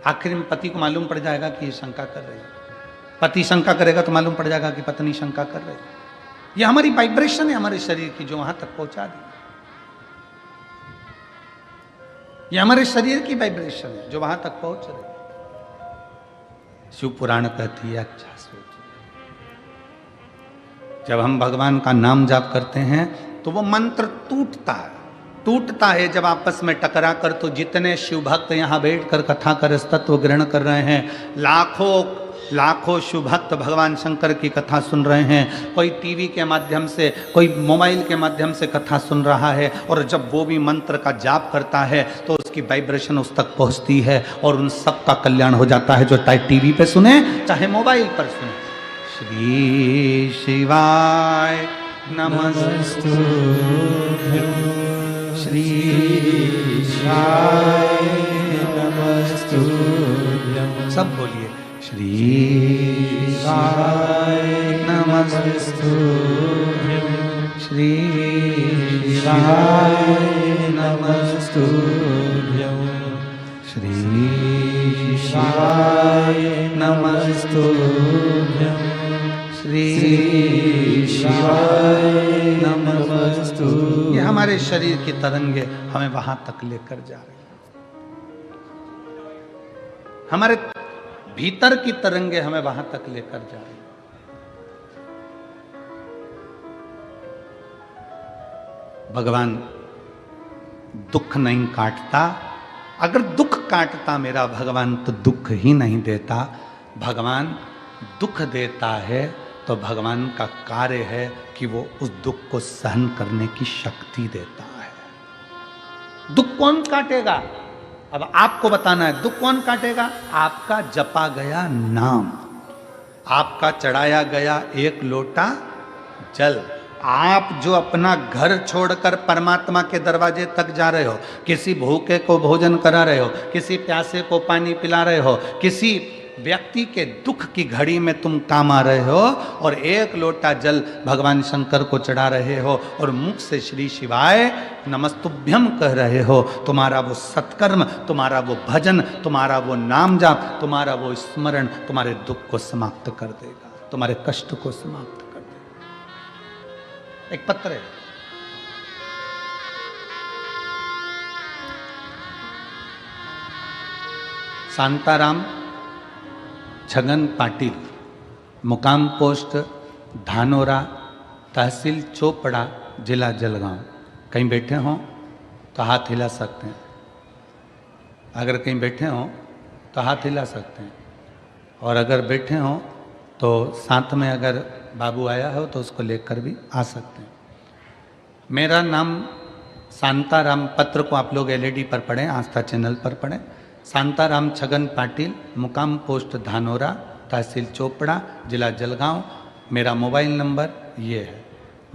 आखिर में पति को मालूम पड़ जाएगा कि ये शंका कर रही है। पति शंका करेगा तो मालूम पड़ जाएगा कि पत्नी शंका कर रही है। ये हमारी वाइब्रेशन है हमारे शरीर की, जो वहां तक पहुंचा दी। ये हमारे शरीर की वाइब्रेशन है जो वहां तक पहुंच रही है। शिव पुराण कहती है, अच्छा सोचिए, जब हम भगवान का नाम जाप करते हैं तो वो मंत्र टूटता है जब आपस में टकरा कर। तो जितने शिव भक्त यहाँ बैठकर कथा कर तत्व ग्रहण कर रहे हैं, लाखों शिव भक्त भगवान शंकर की कथा सुन रहे हैं। कोई टीवी के माध्यम से, कोई मोबाइल के माध्यम से कथा सुन रहा है, और जब वो भी मंत्र का जाप करता है तो उसकी वाइब्रेशन उस तक पहुंचती है और उन सब का कल्याण हो जाता है, जो चाहे टीवी पे सुने चाहे मोबाइल पर सुने। श्री शिवाय नमस्तुभ्यं श्रीशाय नमस्तुभ्यं। सब बोलिए श्रीशाय नमस्तुभ्यं श्रीशाय नमस्तुभ्यं श्रीशाय नमस्तुभ्यं श्रीशाय नमस्तुभ्यं। ये हमारे शरीर की तरंगे हमें वहां तक लेकर जा रही हैं। हमारे भीतर की तरंगे हमें वहां तक लेकर जा रही हैं। भगवान दुख नहीं काटता। अगर दुख काटता मेरा भगवान तो दुख ही नहीं देता। भगवान दुख देता है तो भगवान का कार्य है कि वो उस दुख को सहन करने की शक्ति देता है। दुख कौन काटेगा? अब आपको बताना है दुख कौन काटेगा? आपका जपा गया नाम, आपका चढ़ाया गया एक लोटा जल। आप जो अपना घर छोड़कर परमात्मा के दरवाजे तक जा रहे हो, किसी भूखे को भोजन करा रहे हो, किसी प्यासे को पानी पिला रहे हो, किसी व्यक्ति के दुख की घड़ी में तुम काम आ रहे हो और एक लोटा जल भगवान शंकर को चढ़ा रहे हो और मुख से श्री शिवाय नमस्तुभ्यम कह रहे हो, तुम्हारा वो सत्कर्म, तुम्हारा वो भजन, तुम्हारा वो नाम जाप, तुम्हारा वो स्मरण तुम्हारे दुख को समाप्त कर देगा, तुम्हारे कष्ट को समाप्त कर देगा। एक पत्र है, शांताराम छगन पाटिल, मुकाम पोस्ट धानोरा, तहसील चोपड़ा, जिला जलगांव। कहीं बैठे हों तो हाथ हिला सकते हैं। अगर कहीं बैठे हों तो हाथ हिला सकते हैं। और अगर बैठे हों तो साथ में अगर बाबू आया हो तो उसको लेकर भी आ सकते हैं। मेरा नाम शांताराम, पत्र को आप लोग एलईडी पर पढ़ें, आस्था चैनल पर पढ़ें। शांताराम छगन पाटिल, मुकाम पोस्ट धानोरा, तहसील चोपड़ा, जिला जलगांव। मेरा मोबाइल नंबर ये है।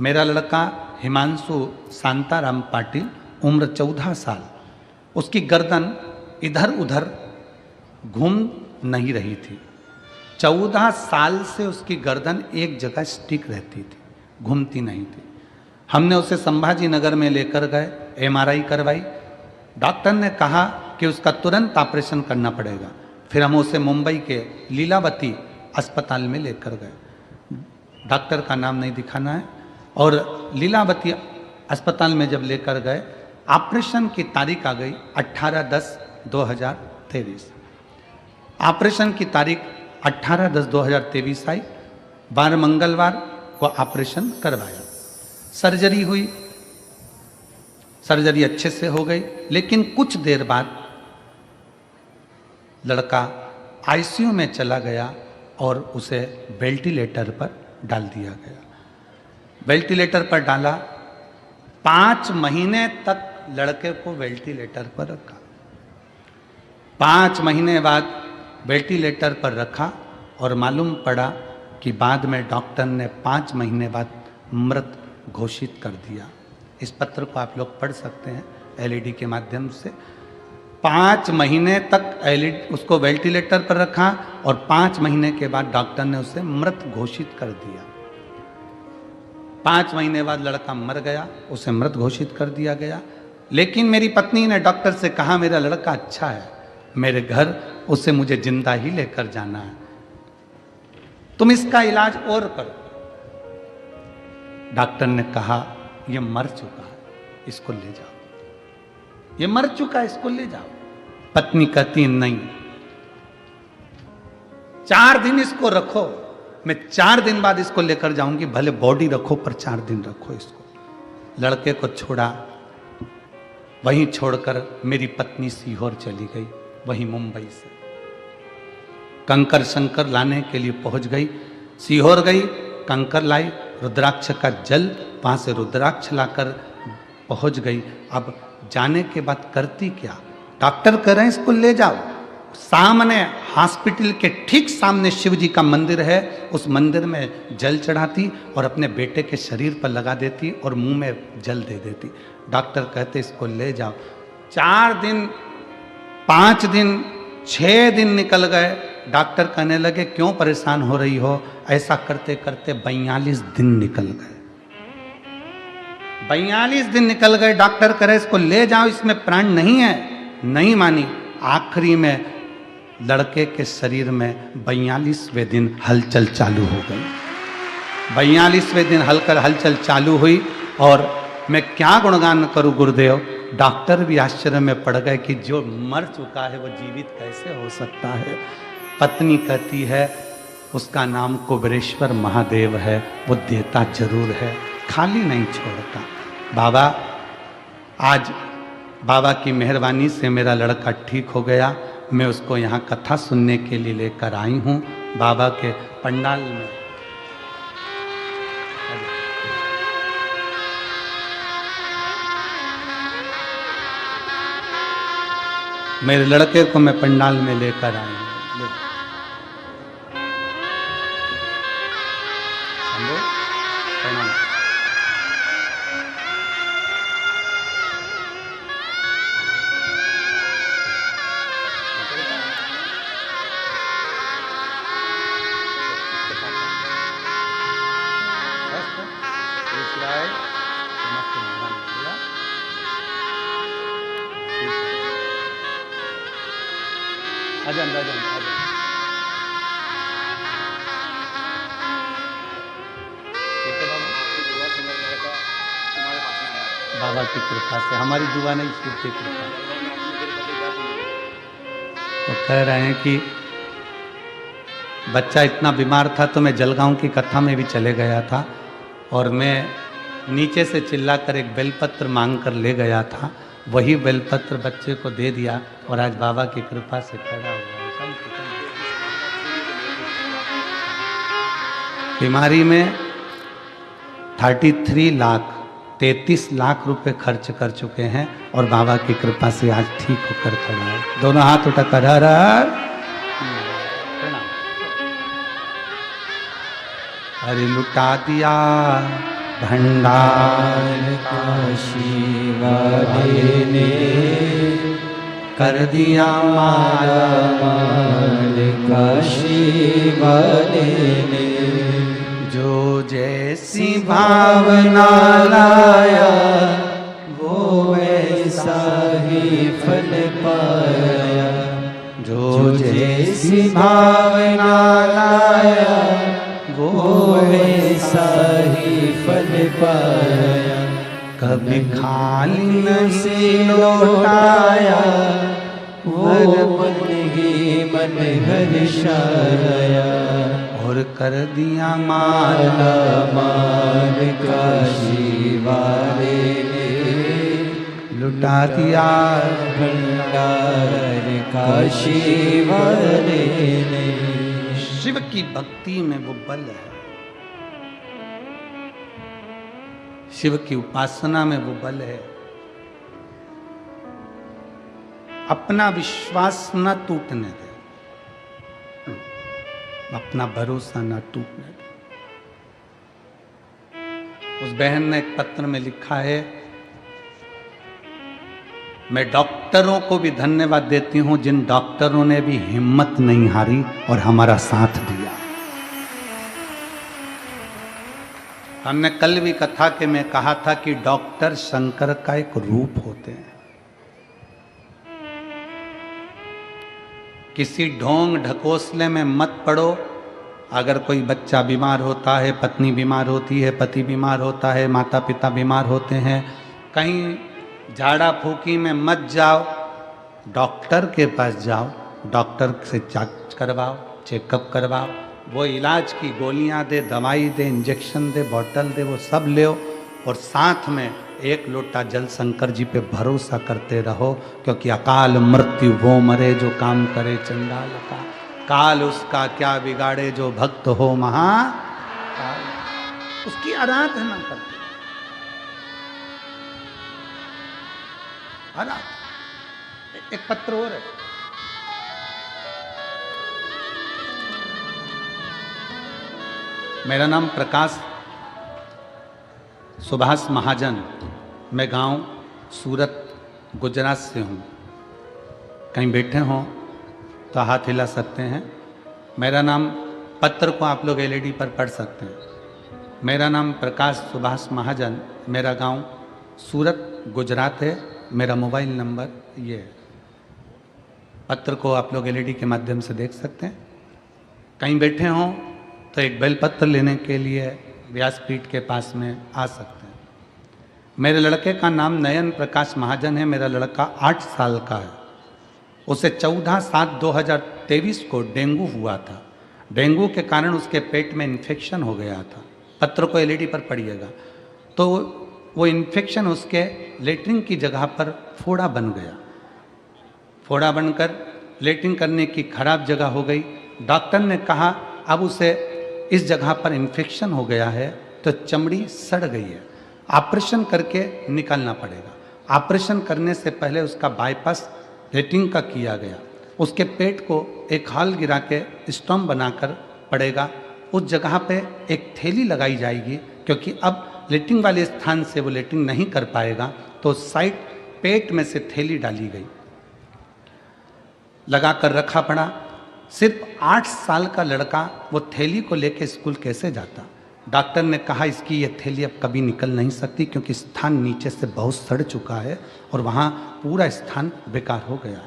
मेरा लड़का हिमांशु शांताराम पाटिल, उम्र 14 साल। उसकी गर्दन इधर उधर घूम नहीं रही थी। 14 साल से उसकी गर्दन एक जगह स्टिक रहती थी, घूमती नहीं थी। हमने उसे संभाजी नगर में लेकर गए, एमआरआई करवाई। डॉक्टर ने कहा कि उसका तुरंत ऑपरेशन करना पड़ेगा। फिर हम उसे मुंबई के लीलावती अस्पताल में लेकर गए। डॉक्टर का नाम नहीं दिखाना है। और लीलावती अस्पताल में जब लेकर गए, ऑपरेशन की तारीख आ गई 18/10/2023। ऑपरेशन की तारीख 18/10/2023 आई। 12 मंगलवार को ऑपरेशन करवाया। सर्जरी हुई, सर्जरी अच्छे से हो गई। लेकिन कुछ देर बाद लड़का आईसीयू में चला गया और उसे वेंटिलेटर पर डाल दिया गया। वेंटिलेटर पर डाला, 5 महीने तक लड़के को वेंटिलेटर पर रखा। 5 महीने बाद वेंटिलेटर पर रखा और मालूम पड़ा कि बाद में डॉक्टर ने 5 महीने बाद मृत घोषित कर दिया। इस पत्र को आप लोग पढ़ सकते हैं एलईडी के माध्यम से। 5 महीने तक उसको वेंटिलेटर पर रखा और 5 महीने के बाद डॉक्टर ने उसे मृत घोषित कर दिया। 5 महीने बाद लड़का मर गया, उसे मृत घोषित कर दिया गया। लेकिन मेरी पत्नी ने डॉक्टर से कहा मेरा लड़का अच्छा है, मेरे घर उसे मुझे जिंदा ही लेकर जाना है, तुम इसका इलाज और करो। डॉक्टर ने कहा यह मर चुका है, इसको ले जाओ, ये मर चुका है, इसको ले जाओ। पत्नी कहती नहीं, 4 दिन इसको रखो, मैं 4 दिन बाद इसको लेकर जाऊंगी, भले बॉडी रखो पर 4 दिन रखो इसको। लड़के को छोड़ा, वहीं छोड़कर मेरी पत्नी सीहोर चली गई, वहीं मुंबई से कंकर शंकर लाने के लिए पहुंच गई। सीहोर गई, कंकर लाई, रुद्राक्ष का जल, वहां से रुद्राक्ष लाकर पहुंच गई। अब जाने के बाद करती क्या? डॉक्टर कह रहे हैं इसको ले जाओ, सामने हॉस्पिटल के ठीक सामने शिव जी का मंदिर है, उस मंदिर में जल चढ़ाती और अपने बेटे के शरीर पर लगा देती और मुंह में जल दे देती। डॉक्टर कहते इसको ले जाओ। 4 दिन, 5 दिन, 6 दिन निकल गए। डॉक्टर कहने लगे क्यों परेशान हो रही हो? ऐसा करते करते 42 दिन निकल गए। 42 दिन निकल गए। डॉक्टर कह रहे इसको ले जाओ, इसमें प्राण नहीं है। नहीं मानी। आखिरी में लड़के के शरीर में 42वें दिन हलचल चालू हो गई। 42वें दिन हलचल चालू हुई। और मैं क्या गुणगान करूं गुरुदेव, डॉक्टर भी आश्चर्य में पड़ गए कि जो मर चुका है वो जीवित कैसे हो सकता है। पत्नी कहती है उसका नाम कुबेरेश्वर महादेव है, वो देता जरूर है, खाली नहीं छोड़ता। बाबा, आज बाबा की मेहरबानी से मेरा लड़का ठीक हो गया। मैं उसको यहाँ कथा सुनने के लिए लेकर आई हूँ बाबा के पंडाल में। मेरे लड़के को मैं पंडाल में लेकर आई हूँ। बाबा की कृपा से, हमारी दुआ नहीं, शिव की कृपा। तो कह रहे हैं कि बच्चा इतना बीमार था तो मैं जलगांव की कथा में भी चले गया था और मैं नीचे से चिल्लाकर एक बेलपत्र मांग कर ले गया था। वही बेलपत्र बच्चे को दे दिया और आज बाबा की कृपा से खड़ा हुआ है। बीमारी में 33 लाख रुपए खर्च कर चुके हैं और बाबा की कृपा से आज ठीक होकर खड़ा है। दोनों हाथ उठाकर हर हर अरे लुटा दिया भंडार काशी वाले ने, कर दिया माला माल काशी वाले ने। जो जैसी भावना लाया वो वैसा ही फल पाया। जो जैसी भावना लाया वो वैसा ही फल पाया। कभी खाली नहीं लौटाया वो मन ही मन हर्षाया। और कर दिया माला माल काशी वाले ने, लुटा दिया भंडार काशी वाले ने। शिव की भक्ति में वो बल है, शिव की उपासना में वो बल है। अपना विश्वास न टूटने दे, अपना भरोसा न टूटने दे। उस बहन ने एक पत्र में लिखा है, मैं डॉक्टरों को भी धन्यवाद देती हूं जिन डॉक्टरों ने भी हिम्मत नहीं हारी और हमारा साथ दिया। हमने कल भी कथा के में कहा था कि डॉक्टर शंकर का एक रूप होते हैं। किसी ढोंग ढकोसले में मत पड़ो। अगर कोई बच्चा बीमार होता है, पत्नी बीमार होती है, पति बीमार होता है, माता पिता बीमार होते हैं, कहीं झाड़ा फूकी में मत जाओ, डॉक्टर के पास जाओ, डॉक्टर से जांच करवाओ, चेकअप करवाओ। वो इलाज की गोलियां दे, दवाई दे, इंजेक्शन दे, बॉटल दे, वो सब ले और साथ में एक लोटा जल शंकर जी पे भरोसा करते रहो, क्योंकि अकाल मृत्यु वो मरे जो काम करे चंडाल का, काल उसका क्या बिगाड़े जो भक्त हो महाकाल। उसकी आराधना करते एक पत्र और है, मेरा नाम प्रकाश सुभाष महाजन, मैं गांव सूरत गुजरात से हूँ। कहीं बैठे हों तो हाथ हिला सकते हैं। मेरा नाम, पत्र को आप लोग एलईडी पर पढ़ सकते हैं। मेरा नाम प्रकाश सुभाष महाजन, मेरा गांव सूरत गुजरात है। मेरा मोबाइल नंबर ये है। पत्र को आप लोग एलईडी के माध्यम से देख सकते हैं। कहीं बैठे हों तो एक बेलपत्र लेने के लिए व्यासपीठ के पास में आ सकते हैं। मेरे लड़के का नाम नयन प्रकाश महाजन है। मेरा लड़का 8 साल का है। उसे 14/7/2023 को डेंगू हुआ था। डेंगू के कारण उसके पेट में इन्फेक्शन हो गया था। पत्र को एलईडी पर पढ़िएगा। तो वो इन्फेक्शन उसके लेटरिन की जगह पर फोड़ा बन गया। फोड़ा बनकर लेटरिन करने की खराब जगह हो गई। डॉक्टर ने कहा अब उसे इस जगह पर इन्फेक्शन हो गया है तो चमड़ी सड़ गई है, ऑपरेशन करके निकालना पड़ेगा। ऑपरेशन करने से पहले उसका बाईपास लेटरिन का किया गया। उसके पेट को एक हॉल गिरा के स्टोम बनाकर पड़ेगा। उस जगह पे एक थैली लगाई जाएगी, क्योंकि अब लेटरिन वाले स्थान से वो लेटरिन नहीं कर पाएगा, तो साइड पेट में से थैली डाली गई, लगा कर रखा पड़ा। सिर्फ 8 साल का लड़का वो थैली को लेके स्कूल कैसे जाता? डॉक्टर ने कहा इसकी ये थैली अब कभी निकल नहीं सकती, क्योंकि स्थान नीचे से बहुत सड़ चुका है और वहाँ पूरा स्थान बेकार हो गया।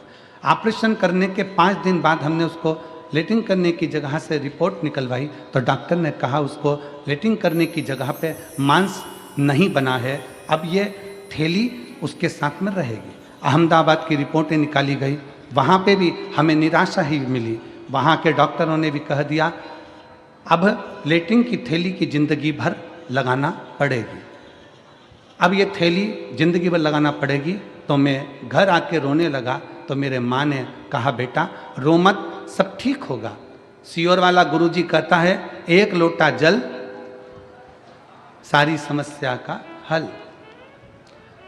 ऑपरेशन करने के 5 दिन बाद हमने उसको लेटरिन करने की जगह से रिपोर्ट निकलवाई, तो डॉक्टर ने कहा उसको लेटरिन करने की जगह पे मांस नहीं बना है, अब ये थैली उसके साथ में रहेगी। अहमदाबाद की रिपोर्टें निकाली गई, वहाँ पे भी हमें निराशा ही मिली। वहाँ के डॉक्टरों ने भी कह दिया अब लेटरिन की थैली की ज़िंदगी भर लगाना पड़ेगी। अब ये थैली ज़िंदगी भर लगाना पड़ेगी। तो मैं घर आके रोने लगा, तो मेरे माँ ने कहा बेटा रो मत, सब ठीक होगा। सियोर वाला गुरुजी कहता है 1 लोटा जल सारी समस्या का हल।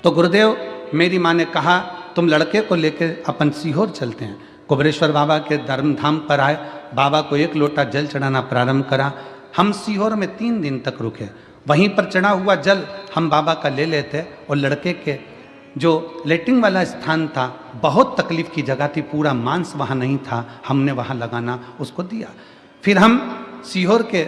तो गुरुदेव, मेरी माँ ने कहा तुम लड़के को लेकर अपन सीहोर चलते हैं। कुबरेश्वर बाबा के धर्मधाम पर आए, बाबा को 1 लोटा जल चढ़ाना प्रारंभ करा। हम सीहोर में 3 दिन तक रुके। वहीं पर चढ़ा हुआ जल हम बाबा का ले लेते और लड़के के जो लेटरिन वाला स्थान था, बहुत तकलीफ की जगह थी, पूरा मांस वहाँ नहीं था, हमने वहाँ लगाना उसको दिया। फिर हम सीहोर के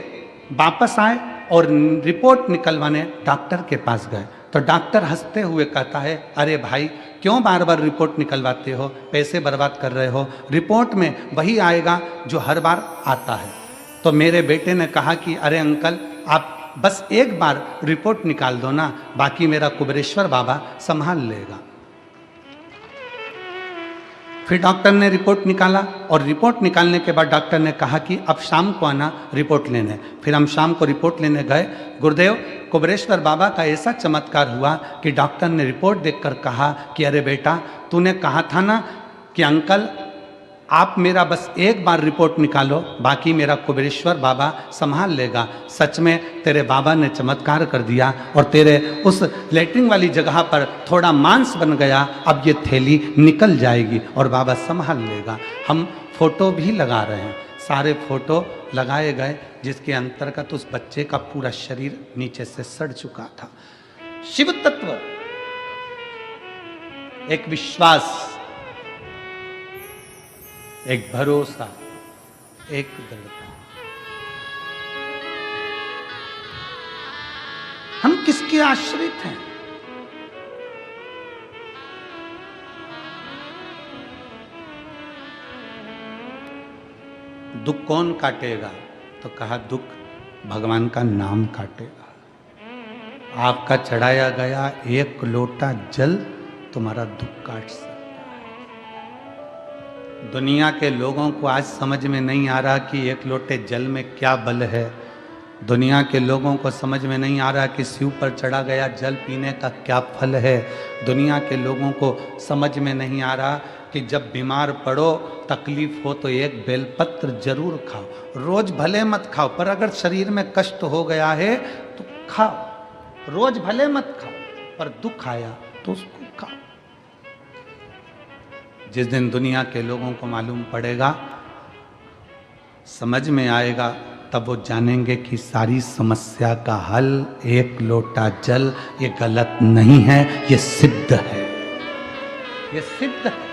वापस आए और रिपोर्ट निकलवाने डॉक्टर के पास गए। तो डॉक्टर हंसते हुए कहता है अरे भाई क्यों बार बार रिपोर्ट निकलवाते हो, पैसे बर्बाद कर रहे हो, रिपोर्ट में वही आएगा जो हर बार आता है। तो मेरे बेटे ने कहा कि अरे अंकल आप बस एक बार रिपोर्ट निकाल दो ना, बाकी मेरा कुबरेश्वर बाबा संभाल लेगा। फिर डॉक्टर ने रिपोर्ट निकाला और रिपोर्ट निकालने के बाद डॉक्टर ने कहा कि अब शाम को आना रिपोर्ट लेने। फिर हम शाम को रिपोर्ट लेने गए। गुरुदेव, कुबरेश्वर बाबा का ऐसा चमत्कार हुआ कि डॉक्टर ने रिपोर्ट देखकर कहा कि अरे बेटा तूने कहा था ना कि अंकल आप मेरा बस एक बार रिपोर्ट निकालो, बाकी मेरा कुबरेश्वर बाबा संभाल लेगा। सच में तेरे बाबा ने चमत्कार कर दिया और तेरे उस लेटरिन वाली जगह पर थोड़ा मांस बन गया, अब ये थैली निकल जाएगी और बाबा संभाल लेगा। हम फोटो भी लगा रहे हैं, सारे फोटो लगाए गए, जिसके अंतर्गत उस बच्चे का पूरा शरीर नीचे से सड़ चुका था। शिव तत्व, एक विश्वास, एक भरोसा, एक दृढ़ता। हम किसके आश्रित हैं? दुख कौन काटेगा? तो कहा दुख भगवान का नाम काटेगा। आपका चढ़ाया गया 1 लोटा जल तुम्हारा दुख काट सकता है। दुनिया के लोगों को आज समझ में नहीं आ रहा कि 1 लोटे जल में क्या बल है। दुनिया के लोगों को समझ में नहीं आ रहा कि शिव पर चढ़ा गया जल पीने का क्या फल है। दुनिया के लोगों को समझ में नहीं आ रहा कि जब बीमार पड़ो, तकलीफ हो तो एक बेलपत्र जरूर खाओ। रोज भले मत खाओ, पर अगर शरीर में कष्ट हो गया है तो खाओ। रोज भले मत खाओ, पर दुख आया तो उसको खाओ। जिस दिन दुनिया के लोगों को मालूम पड़ेगा, समझ में आएगा तब वो जानेंगे कि सारी समस्या का हल एक लोटा जल, ये गलत नहीं है, ये सिद्ध है, ये सिद्ध है।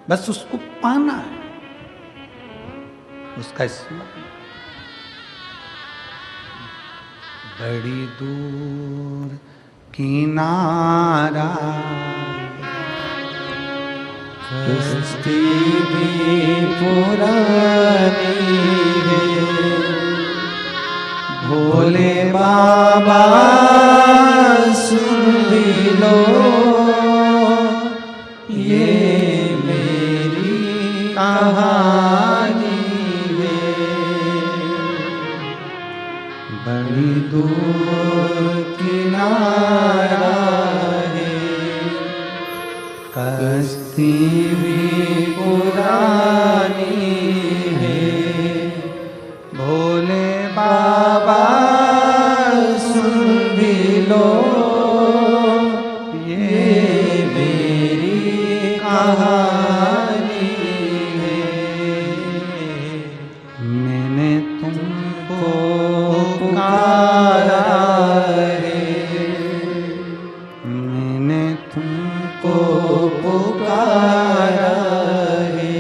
बस उसको पाना है, उसका स्मरण। बड़ी दूर किनारा कश्ती भी पुरानी है, भोले बाबा सुन भी लो, ये मेरी कहानी है। बड़ी दूर किनारा है, कश्ती भी पुरानी है, भोले बाबा सुन भी लो, ये मेरी कहानी है। मैंने तुमको पुकारा है, मैंने तुमको पुकारा है,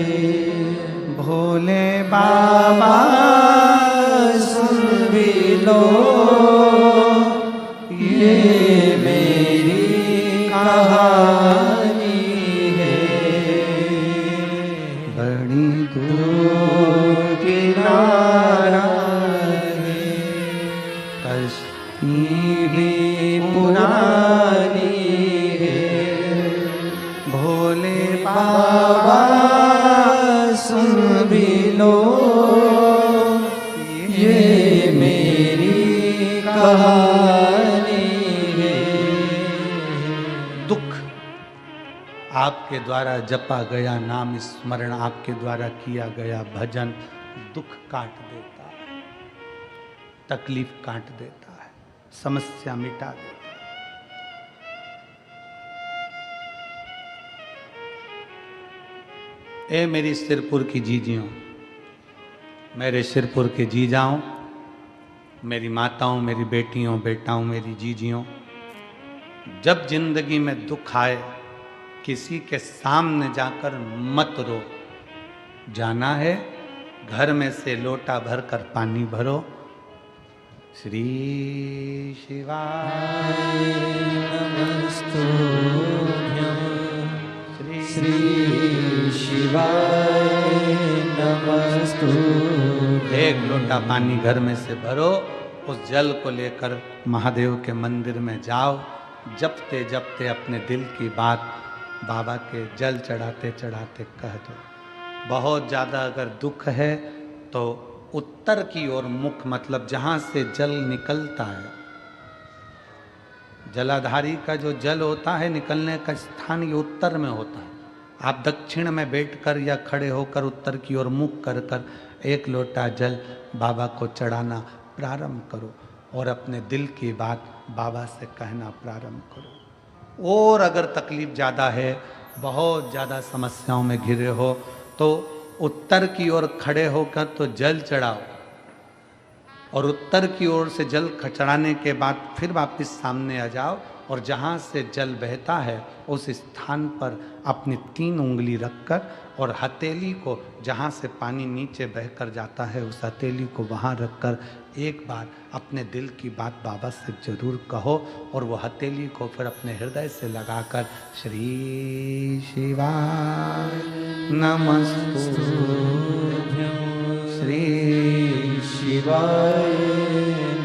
भोले बाबा सुन भी लो, ये मेरी कहानी है। बड़ी दूर किनारा है, कश्ती भी पुरानी है, भोले बाबा सुन भी लो, ये मेरी कहानी है। दुख आपके द्वारा जपा गया नाम स्मरण, आपके द्वारा किया गया भजन दुख काट देता है, तकलीफ काट देता है, समस्या मिटा देता है। ए मेरी सिरपुर की जीजियों, मेरे सिरपुर के जीजाओं, मेरी माताओं, मेरी बेटियों, बेटाओं, मेरी जीजियों, जब जिंदगी में दुख आए किसी के सामने जाकर मत रो। जाना है घर में से लोटा भर कर पानी भरो। श्री शिवाय नमस्तुभ्यं, श्री श्री शिवाय नमस्तुभ्यं। एक लोटा पानी घर में से भरो, उस जल को लेकर महादेव के मंदिर में जाओ। जपते जपते अपने दिल की बात बाबा के जल चढ़ाते चढ़ाते कह दो। बहुत ज़्यादा अगर दुख है तो उत्तर की ओर मुख, मतलब जहाँ से जल निकलता है, जलाधारी का जो जल होता है निकलने का स्थान ये उत्तर में होता है। आप दक्षिण में बैठकर या खड़े होकर उत्तर की ओर मुख कर कर एक लोटा जल बाबा को चढ़ाना प्रारंभ करो और अपने दिल की बात बाबा से कहना प्रारंभ करो। और अगर तकलीफ ज़्यादा है, बहुत ज़्यादा समस्याओं में घिरे हो, तो उत्तर की ओर खड़े होकर तो जल चढ़ाओ और उत्तर की ओर से जल चढ़ाने के बाद फिर वापस सामने आ जाओ और जहाँ से जल बहता है उस स्थान पर अपनी 3 उंगली रखकर और हथेली को, जहाँ से पानी नीचे बहकर जाता है उस हथेली को वहाँ रखकर एक बार अपने दिल की बात बाबा से जरूर कहो और वो हथेली को फिर अपने हृदय से लगाकर श्री शिवाय नमस्तुभ्यं, श्री शिवाय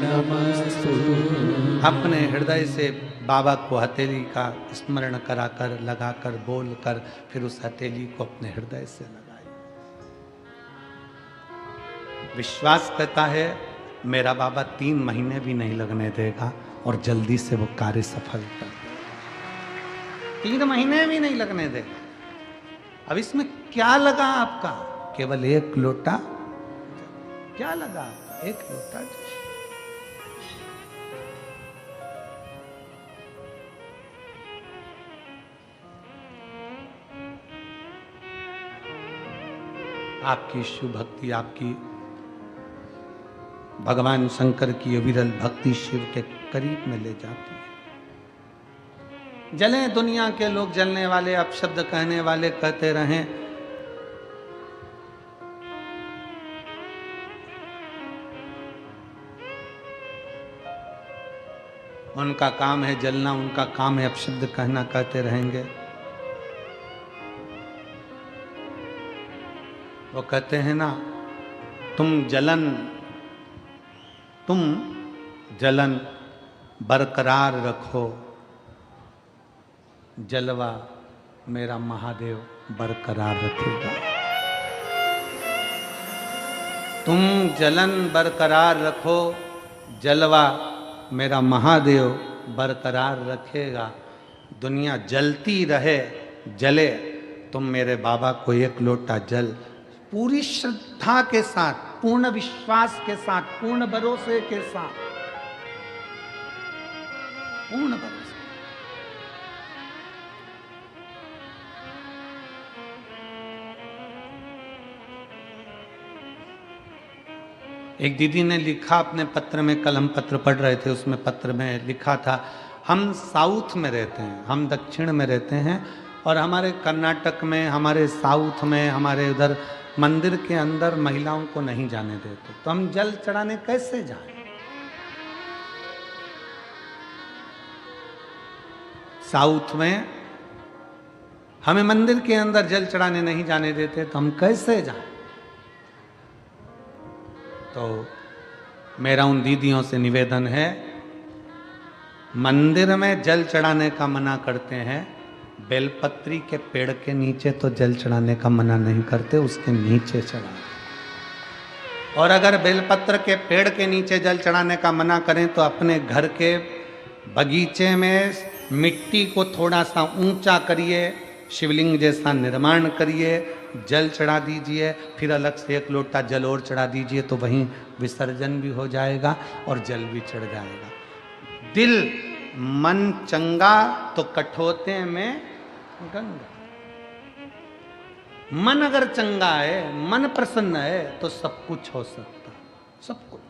नमस्तुभ्यं। अपने हृदय से बाबा को हथेली का स्मरण कराकर लगाकर बोलकर फिर उस हथेली को अपने हृदय से लगाइए। विश्वास करता है मेरा बाबा 3 महीने भी नहीं लगने देगा और जल्दी से वो कार्य सफल कर देगा। 3 महीने भी नहीं लगने देगा। अब इसमें क्या लगा आपका? केवल एक लोटा क्या लगा, एक लोटा जल। आपकी शिव भक्ति, आपकी भगवान शंकर की अविरल भक्ति शिव के करीब में ले जाती है। जले दुनिया के लोग, जलने वाले, अपशब्द कहने वाले कहते रहें, उनका काम है जलना, उनका काम है अपशब्द कहना, कहते रहेंगे। वो कहते हैं ना, तुम जलन बरकरार रखो, जलवा मेरा महादेव बरकरार रखेगा। तुम जलन बरकरार रखो, जलवा मेरा महादेव बरकरार रखेगा। दुनिया जलती रहे, जले, तुम मेरे बाबा को एक लोटा जल पूरी श्रद्धा के साथ, पूर्ण विश्वास के साथ, पूर्ण भरोसे के साथ, पूर्ण भरोसे। एक दीदी ने लिखा अपने पत्र में, कल हम पत्र पढ़ रहे थे, उसमें पत्र में लिखा था, हम साउथ में रहते हैं, हम दक्षिण में रहते हैं, और हमारे कर्नाटक में, हमारे साउथ में, हमारे उधर मंदिर के अंदर महिलाओं को नहीं जाने देते, तो हम जल चढ़ाने कैसे जाएं? साउथ में हमें मंदिर के अंदर जल चढ़ाने नहीं जाने देते, तो हम कैसे जाएं? तो मेरा उन दीदियों से निवेदन है, मंदिर में जल चढ़ाने का मना करते हैं, बेलपत्री के पेड़ के नीचे तो जल चढ़ाने का मना नहीं करते, उसके नीचे चढ़ाएं। और अगर बेलपत्र के पेड़ के नीचे जल चढ़ाने का मना करें तो अपने घर के बगीचे में मिट्टी को थोड़ा सा ऊंचा करिए, शिवलिंग जैसा निर्माण करिए, जल चढ़ा दीजिए, फिर अलग से एक लोटा जल और चढ़ा दीजिए, तो वहीं विसर्जन भी हो जाएगा और जल भी चढ़ जाएगा। दिल मन चंगा तो कठोते में गंगा। मन अगर चंगा है, मन प्रसन्न है, तो सब कुछ हो सकता है, सब कुछ।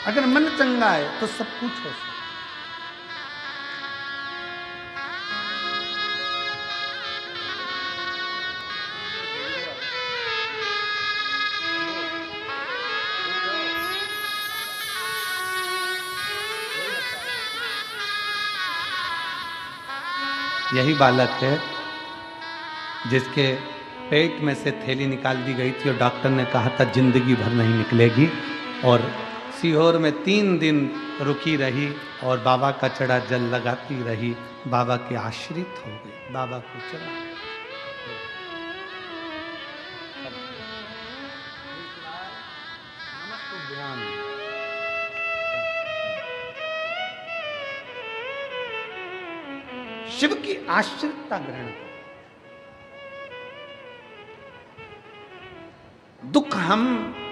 अगर मन चंगा है तो सब कुछ हो सकता है। यही बालक है जिसके पेट में से थैली निकाल दी गई थी और डॉक्टर ने कहा था जिंदगी भर नहीं निकलेगी, और सीहोर में 3 दिन रुकी रही और बाबा का चढ़ा जल लगाती रही, बाबा के आश्रित हो गई, बाबा को चढ़ा। शिव की आश्रितता ग्रहण करो। दुख हम,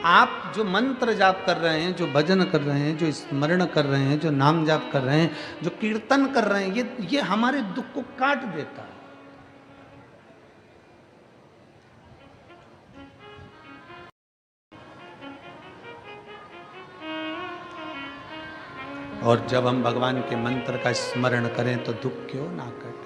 आप जो मंत्र जाप कर रहे हैं, जो भजन कर रहे हैं, जो स्मरण कर रहे हैं, जो नाम जाप कर रहे हैं, जो कीर्तन कर रहे हैं, ये हमारे दुख को काट देता है। और जब हम भगवान के मंत्र का स्मरण करें तो दुख क्यों ना कटे।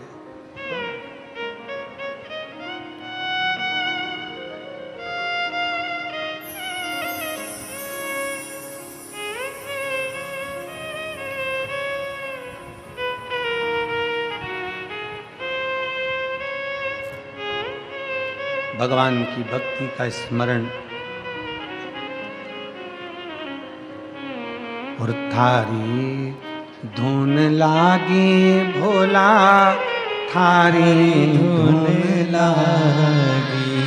भगवान की भक्ति का स्मरण, और थारी धुन लागी भोला, थारी धुन लागी,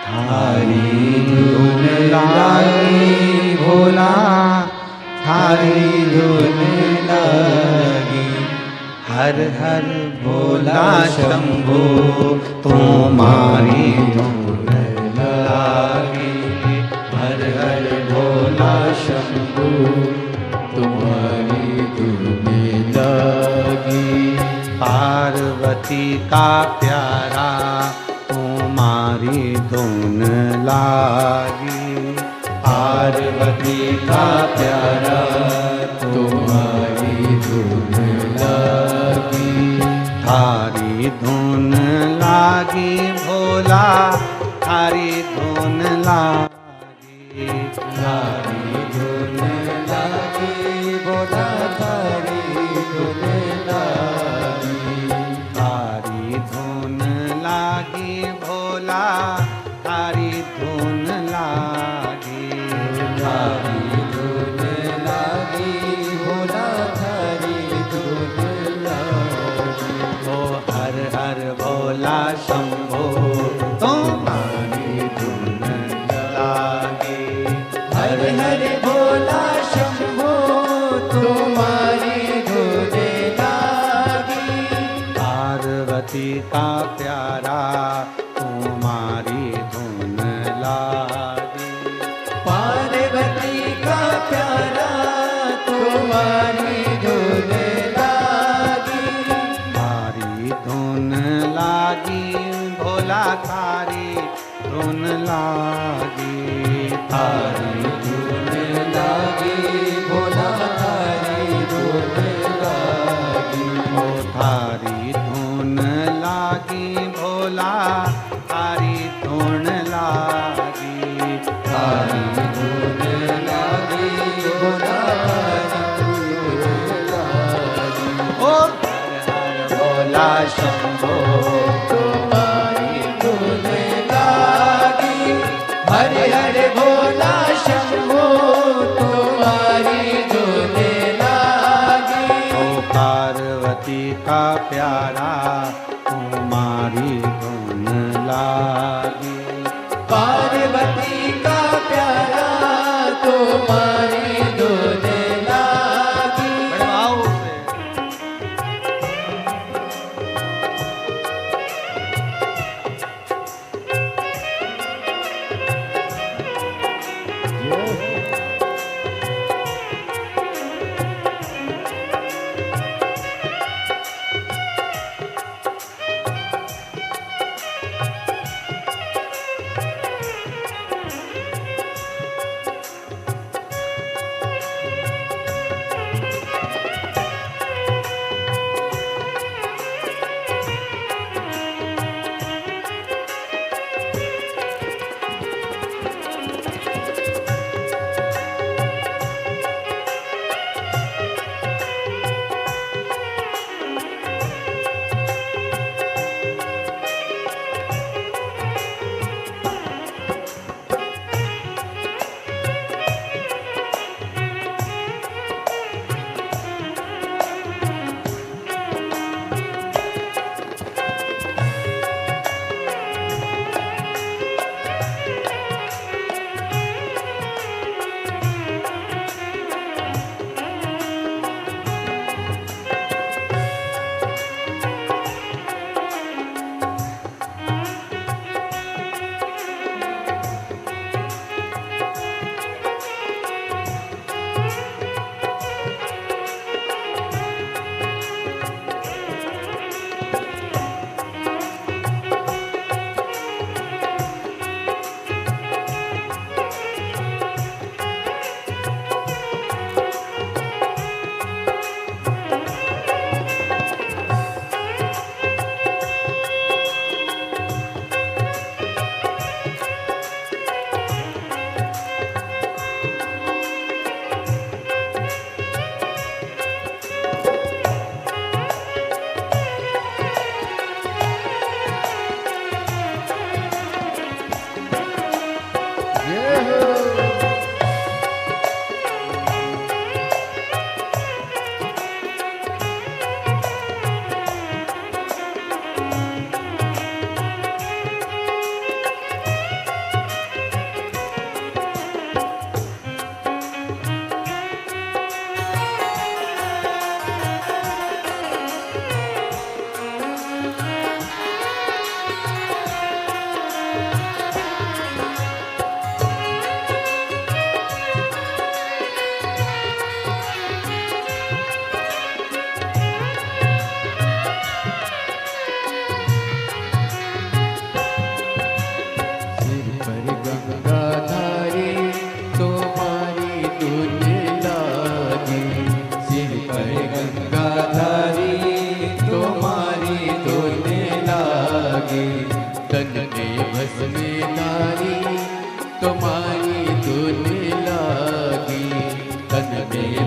थारी धुन लागी भोला, थारी धुन लागी, हर हर भोला शंभो तुम्हारी धुन लागी। हर हर भोला शंभु तुम्हारी धुन लागी। पार्वती का प्यारा तुम्हारी धुन लागी। पार्वती का प्यारा तुम्हारी धुन लागी। थारी धुन लागी भोला, थारी धुन लागी। थारी धुन लागी भोला, थारी धुन लागी। थारी धुन लागी भोला, थारी धुन लागी। थारी धुन लागी भोला, थारी धुन लागी। ओ हर हर भोला शंभो तुम्हारी धुन लागी। हर हर भोला शंभो तुम्हारी धुन लागी। पार्वती का प्यारा तुम्हारी धुन लागी। पार्वती का प्यारा तुम्हारी धुन लागी। थारी धुन लागी भोला, थारी धुन लागी। थारी धुन लागी भोला, थारी धुन लागी। ओ थारी धुन लागी भोला, थारी धुन लागी। थारी धुन लागी भोला, थारी धुन लागी। ओ हर हर भोला शंभो तुम्हारी धुन लागी। हर हर भोला शंभो तुम्हारी धुन लागी। ओ पार्वती का प्यारा तुम्हारी धुन लागी। पार्वती का प्यारा तुम्हारी धुन लागी। बढ़वाओ उसे।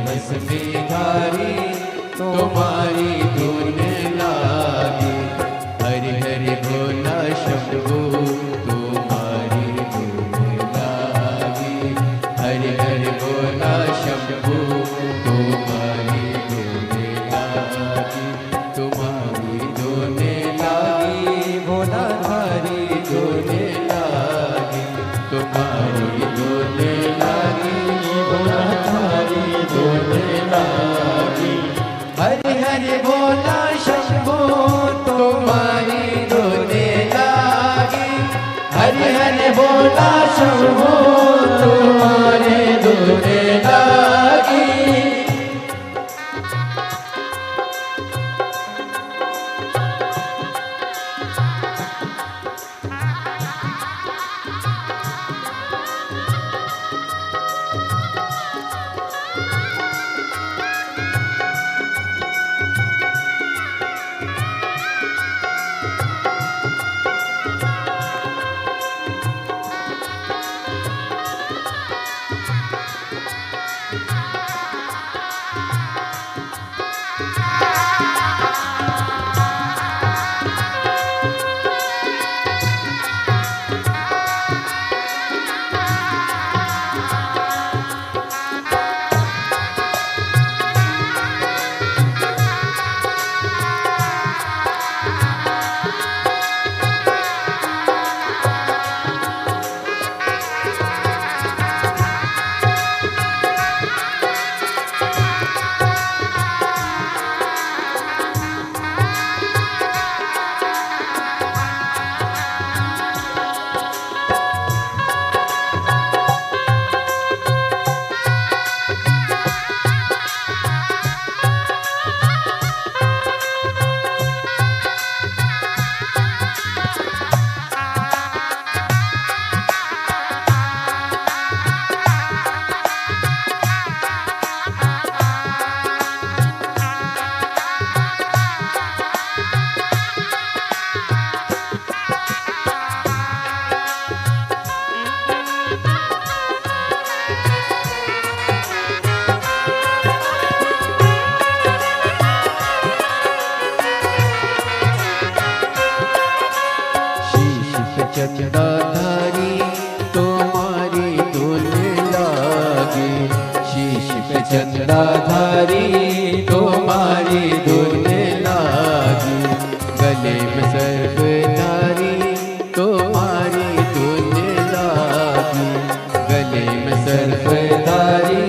भस्मीधारी तुम्हारी धुन लागी। हरि हरि भोला शंभू तुम्हारी धुन लागी। हरि हरि भोला शंभू तुम्हारी धुन लागी। तुम्हारी धुन लागी भोला धारी धुन लागी। तुम्हारी धुन लागी भोला धारी धुन लागी। हरि हरि भोला शंभू तुम्हारी धुन लागी। हरि हरि भोला शंभू तुम्हारी धुन लागी। चंदाधारी तुम्हारी धुन लागी। शीश पे चंदाधारी तुम्हारी धुन लागी। गले में सर्पधारी तुम्हारी धुन लागी। गले में सर्पधारी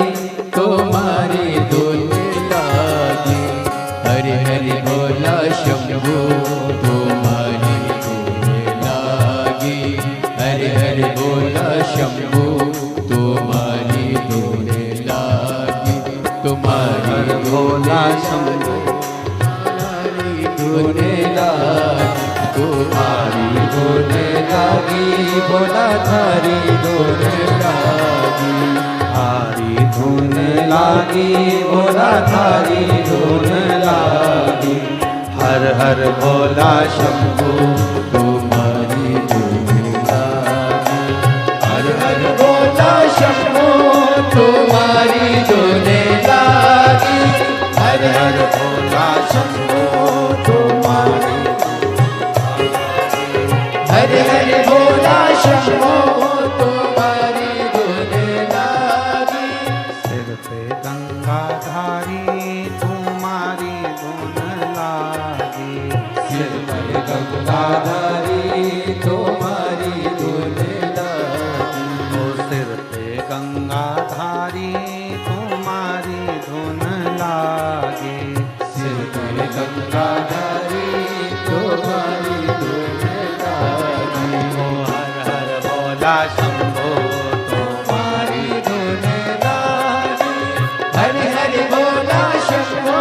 तुम्हारी धुन लागी। हरि हरि भोला शंभू तुम्हारी हरि हरि भोला शंभू तुम्हारी धुन लागी। तुम्हारी भोला शंभू तुम्हारी धुन लागी। तुम्हारी धुन लागी भोला धारी धुन लागी। हारी धुन लागी भोला धारी धुन लागी। हर हर भोला शंभू तुम्हारी धुन लागी। हर हर भोला शंभू तुम्हारी धुन लागी। हर हर भोला शंभू तुम्हारी। हर हर भोला शंभू तुम्हारी धुन लागी। सिर पे गंगाधारी तुम्हारी धुन लागी। सिर पे गंगाधारी तुम्हारी धुन लागी। ओ सिर पे गंगाधारी तुम्हारी धुन लागी। सिर पे गंगाधारी तुम्हारी धुन लागी। ओ हर हर भोला शंभो तुम्हारी धुन लागी। हरि हरि भोला शंभो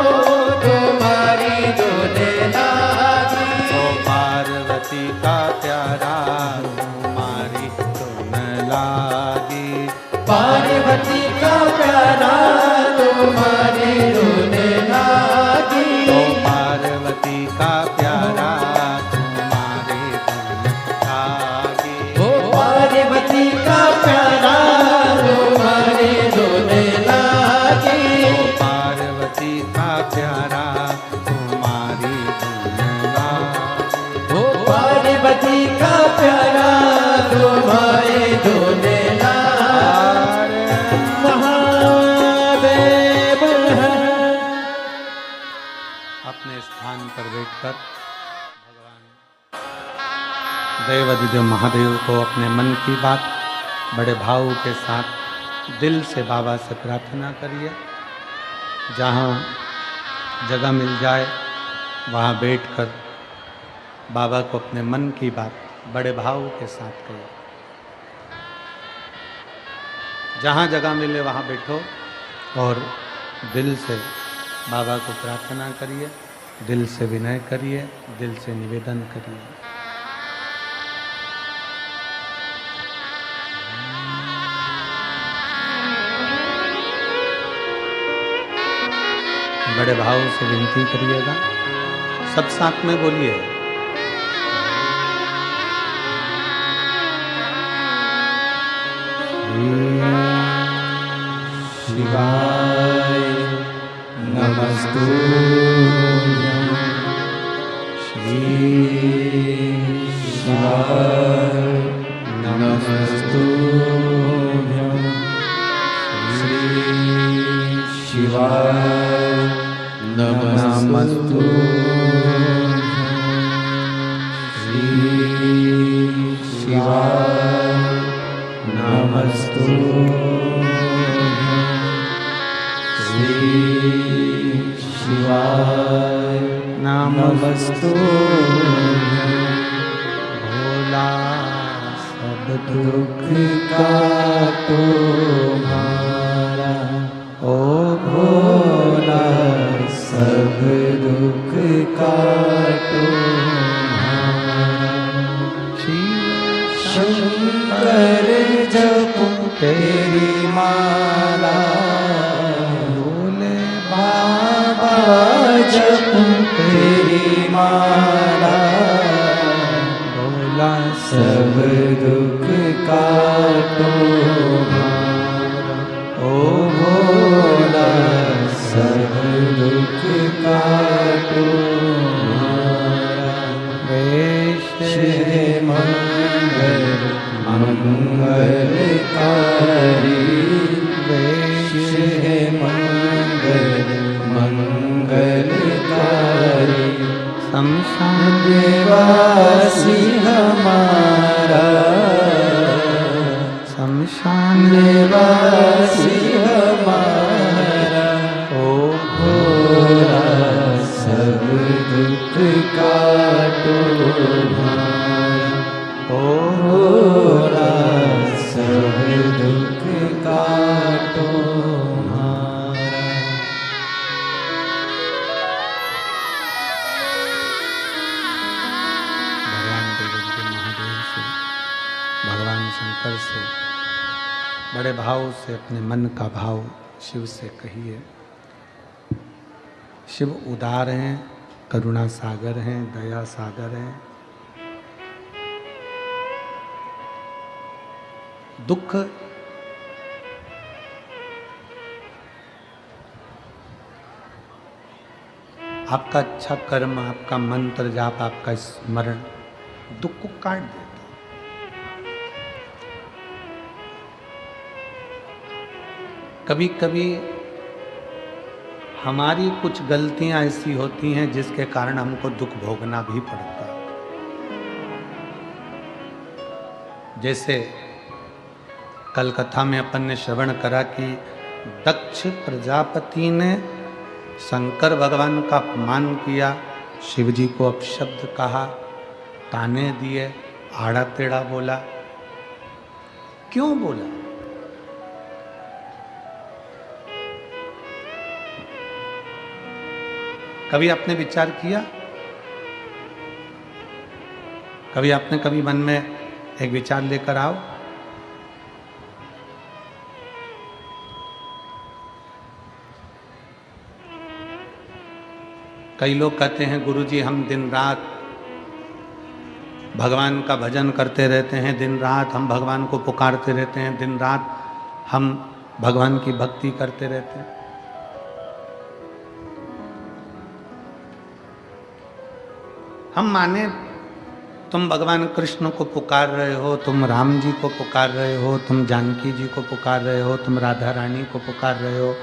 तुम्हारी धुन लागी। ओ पार्वती का प्यारा तुम्हारी धुन लागी। पार्वती का प्यारा तुम्हारी धुन लागी। ओ पार्वती का प्यारा तुम्हारी धुन लागी। ओ पार्वती का प्यारा तुम्हारी धुन लागी। बैठकर भगवान देवाधिदेव महादेव को अपने मन की बात बड़े भाव के साथ दिल से बाबा से प्रार्थना करिए। जहाँ जगह मिल जाए वहाँ बैठकर बाबा को अपने मन की बात बड़े भाव के साथ कहिए। जहाँ जगह मिले वहाँ बैठो और दिल से बाबा को प्रार्थना करिए, दिल से विनय करिए, दिल से निवेदन करिए। बड़े भाव से विनती करिएगा, सब साथ में बोलिए। शिवाय नमस्तु श्री शिवाय नमस्तु श्री शिवाय नमस्तु श्री शिवाय नमस्तु शिवाय नमस्तु भोला सब दुख काटो हमारा, ओ भोला सब दुख काटो हमारा। शंकर जपो तेरी माला, बाबा जपो तेरी माला, भोला सब दुख काटो हमारा, ओ भोला सब दुख काटो हमारा। श्री मंगल मंगलकारी, श्री मंगल मंगलकारी, शमशान देवासी हमारा, शमशान देवासी हमारा, ओ भोला सब दुख काटो हमारा, ओ भोला सब दुख काटो हमारा। भगवान देवाधिदेव महादेव से, भगवान शंकर से बड़े भाव से अपने मन का भाव शिव से कहिए। शिव उदार हैं, करुणा सागर हैं, दया सागर हैं। दुख आपका अच्छा कर्म, आपका मंत्र जाप, आपका स्मरण दुख को काट देता। कभी कभी हमारी कुछ गलतियां ऐसी होती हैं जिसके कारण हमको दुख भोगना भी पड़ता है। जैसे कल कथा में अपन ने श्रवण करा कि दक्ष प्रजापति ने शंकर भगवान का अपमान किया, शिव जी को अपशब्द कहा, ताने दिए, आड़ा टेढ़ा बोला। क्यों बोला? कभी आपने विचार किया? कभी मन में एक विचार लेकर आओ। कई लोग कहते हैं गुरुजी हम दिन रात भगवान का भजन करते रहते हैं, दिन रात हम भगवान को पुकारते रहते हैं, दिन रात हम भगवान की भक्ति करते रहते हैं। हम माने तुम भगवान कृष्ण को पुकार रहे हो, तुम राम जी को पुकार रहे हो, तुम जानकी जी को पुकार रहे हो, तुम राधा रानी को पुकार रहे हो,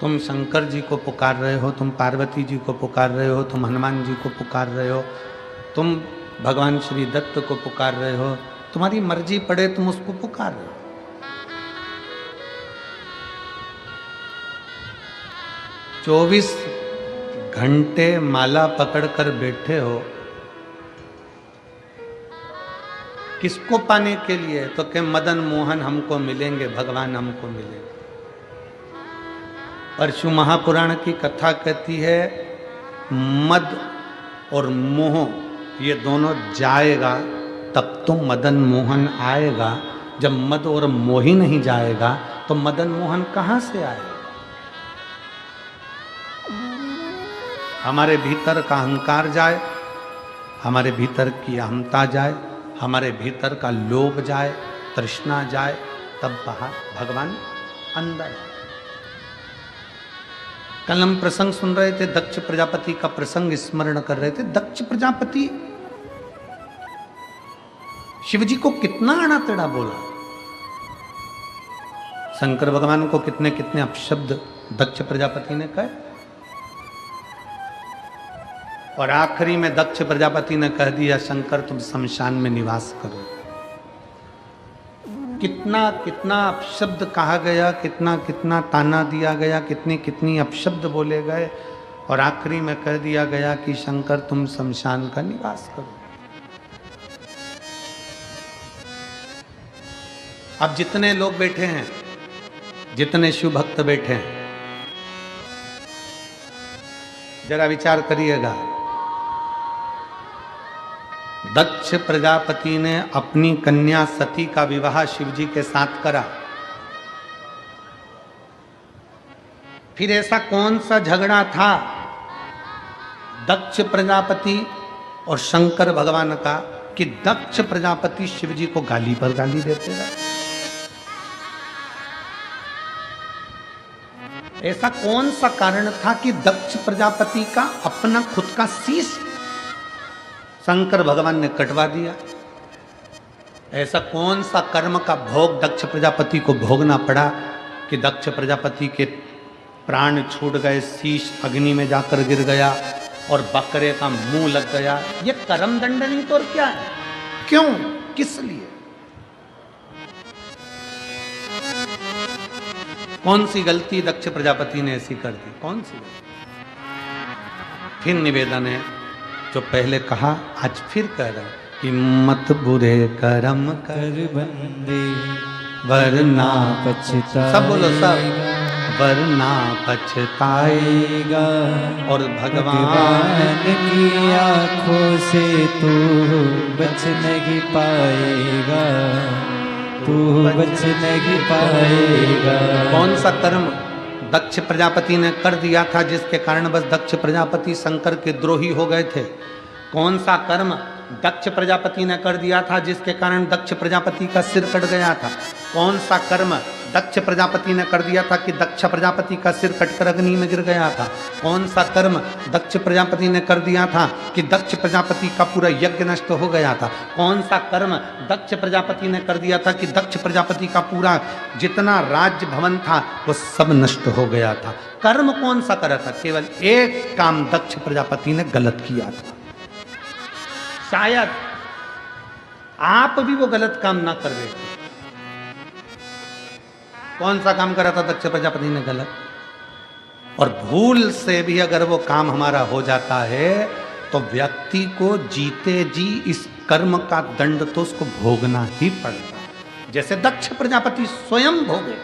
तुम शंकर जी को पुकार रहे हो, तुम पार्वती जी को पुकार रहे हो, तुम हनुमान जी को पुकार रहे हो, तुम भगवान श्री दत्त को पुकार रहे हो, तुम्हारी मर्जी पड़े तुम उसको पुकार रहे हो। चौबीस घंटे माला पकड़कर बैठे हो, किसको पाने के लिए? तो कि मदन मोहन हमको मिलेंगे, भगवान हमको मिलेंगे। परशु महापुराण की कथा कहती है मद और मोह ये दोनों जाएगा तब तो मदन मोहन आएगा। जब मद और मोह ही नहीं जाएगा तो मदन मोहन कहां से आएगा? हमारे भीतर का अहंकार जाए, हमारे भीतर की अहमता जाए, हमारे भीतर का लोभ जाए, तृष्णा जाए, तब बाहर भगवान अंदर आए। कल हम प्रसंग सुन रहे थे, दक्ष प्रजापति का प्रसंग स्मरण कर रहे थे। दक्ष प्रजापति शिव जी को कितना आड़ा टेढ़ा बोला, शंकर भगवान को कितने कितने अपशब्द दक्ष प्रजापति ने कहे, और आखिरी में दक्ष प्रजापति ने कह दिया शंकर तुम शमशान में निवास करो। कितना कितना अपशब्द कहा गया, कितना कितना ताना दिया गया, कितनी कितनी अपशब्द बोले गए, और आखिरी में कह दिया गया कि शंकर तुम शमशान का निवास करो। अब जितने लोग बैठे हैं, जितने शिव भक्त बैठे हैं, जरा विचार करिएगा। दक्ष प्रजापति ने अपनी कन्या सती का विवाह शिव जी के साथ करा। फिर ऐसा कौन सा झगड़ा था दक्ष प्रजापति और शंकर भगवान का कि दक्ष प्रजापति शिव जी को गाली पर गाली देते रहे? ऐसा कौन सा कारण था कि दक्ष प्रजापति का अपना खुद का शीश शंकर भगवान ने कटवा दिया? ऐसा कौन सा कर्म का भोग दक्ष प्रजापति को भोगना पड़ा कि दक्ष प्रजापति के प्राण छूट गए, शीश अग्नि में जाकर गिर गया और बकरे का मुंह लग गया? ये कर्म दंड नहीं तो और क्या है? क्यों, किस लिए? कौन सी गलती दक्ष प्रजापति ने ऐसी कर दी? कौन सी गलती? फिर निवेदन है, जो पहले कहा आज फिर कह रहा कि मत बुरे कर्म कर बंदे वरना पछता, सब बोलो सब, वरना पछताएगा और भगवान की आंखों से तू बच नहीं पाएगा, तू बच नहीं पाएगा। कौन सा कर्म दक्ष प्रजापति ने कर दिया था जिसके कारण बस दक्ष प्रजापति शंकर के द्रोही हो गए थे? कौन सा कर्म दक्ष प्रजापति ने कर दिया था जिसके कारण दक्ष प्रजापति का सिर कट गया था? कौन सा कर्म दक्ष प्रजापति ने कर दिया था कि दक्ष प्रजापति का सिर कटकर अग्नि में गिर गया था? कौन सा कर्म दक्ष प्रजापति ने कर दिया था कि दक्ष प्रजापति का पूरा यज्ञ नष्ट हो गया था? कौन सा कर्म दक्ष प्रजापति ने कर दिया था कि दक्ष प्रजापति का पूरा जितना राज्य भवन था वो सब नष्ट हो गया था? कर्म कौन सा करा था? केवल एक काम दक्ष प्रजापति ने गलत किया था। शायद आप भी वो गलत काम ना कर बैठे। कौन सा काम करा था दक्ष प्रजापति ने गलत? और भूल से भी अगर वो काम हमारा हो जाता है तो व्यक्ति को जीते जी इस कर्म का दंड तो उसको भोगना ही पड़ता है। जैसे दक्ष प्रजापति स्वयं भोगे,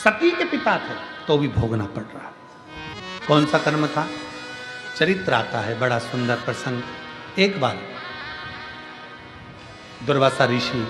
सती के पिता थे तो भी भोगना पड़ रहा। कौन सा कर्म था? चरित्र आता है, बड़ा सुंदर प्रसंग। एक बार दुर्वासा ऋषि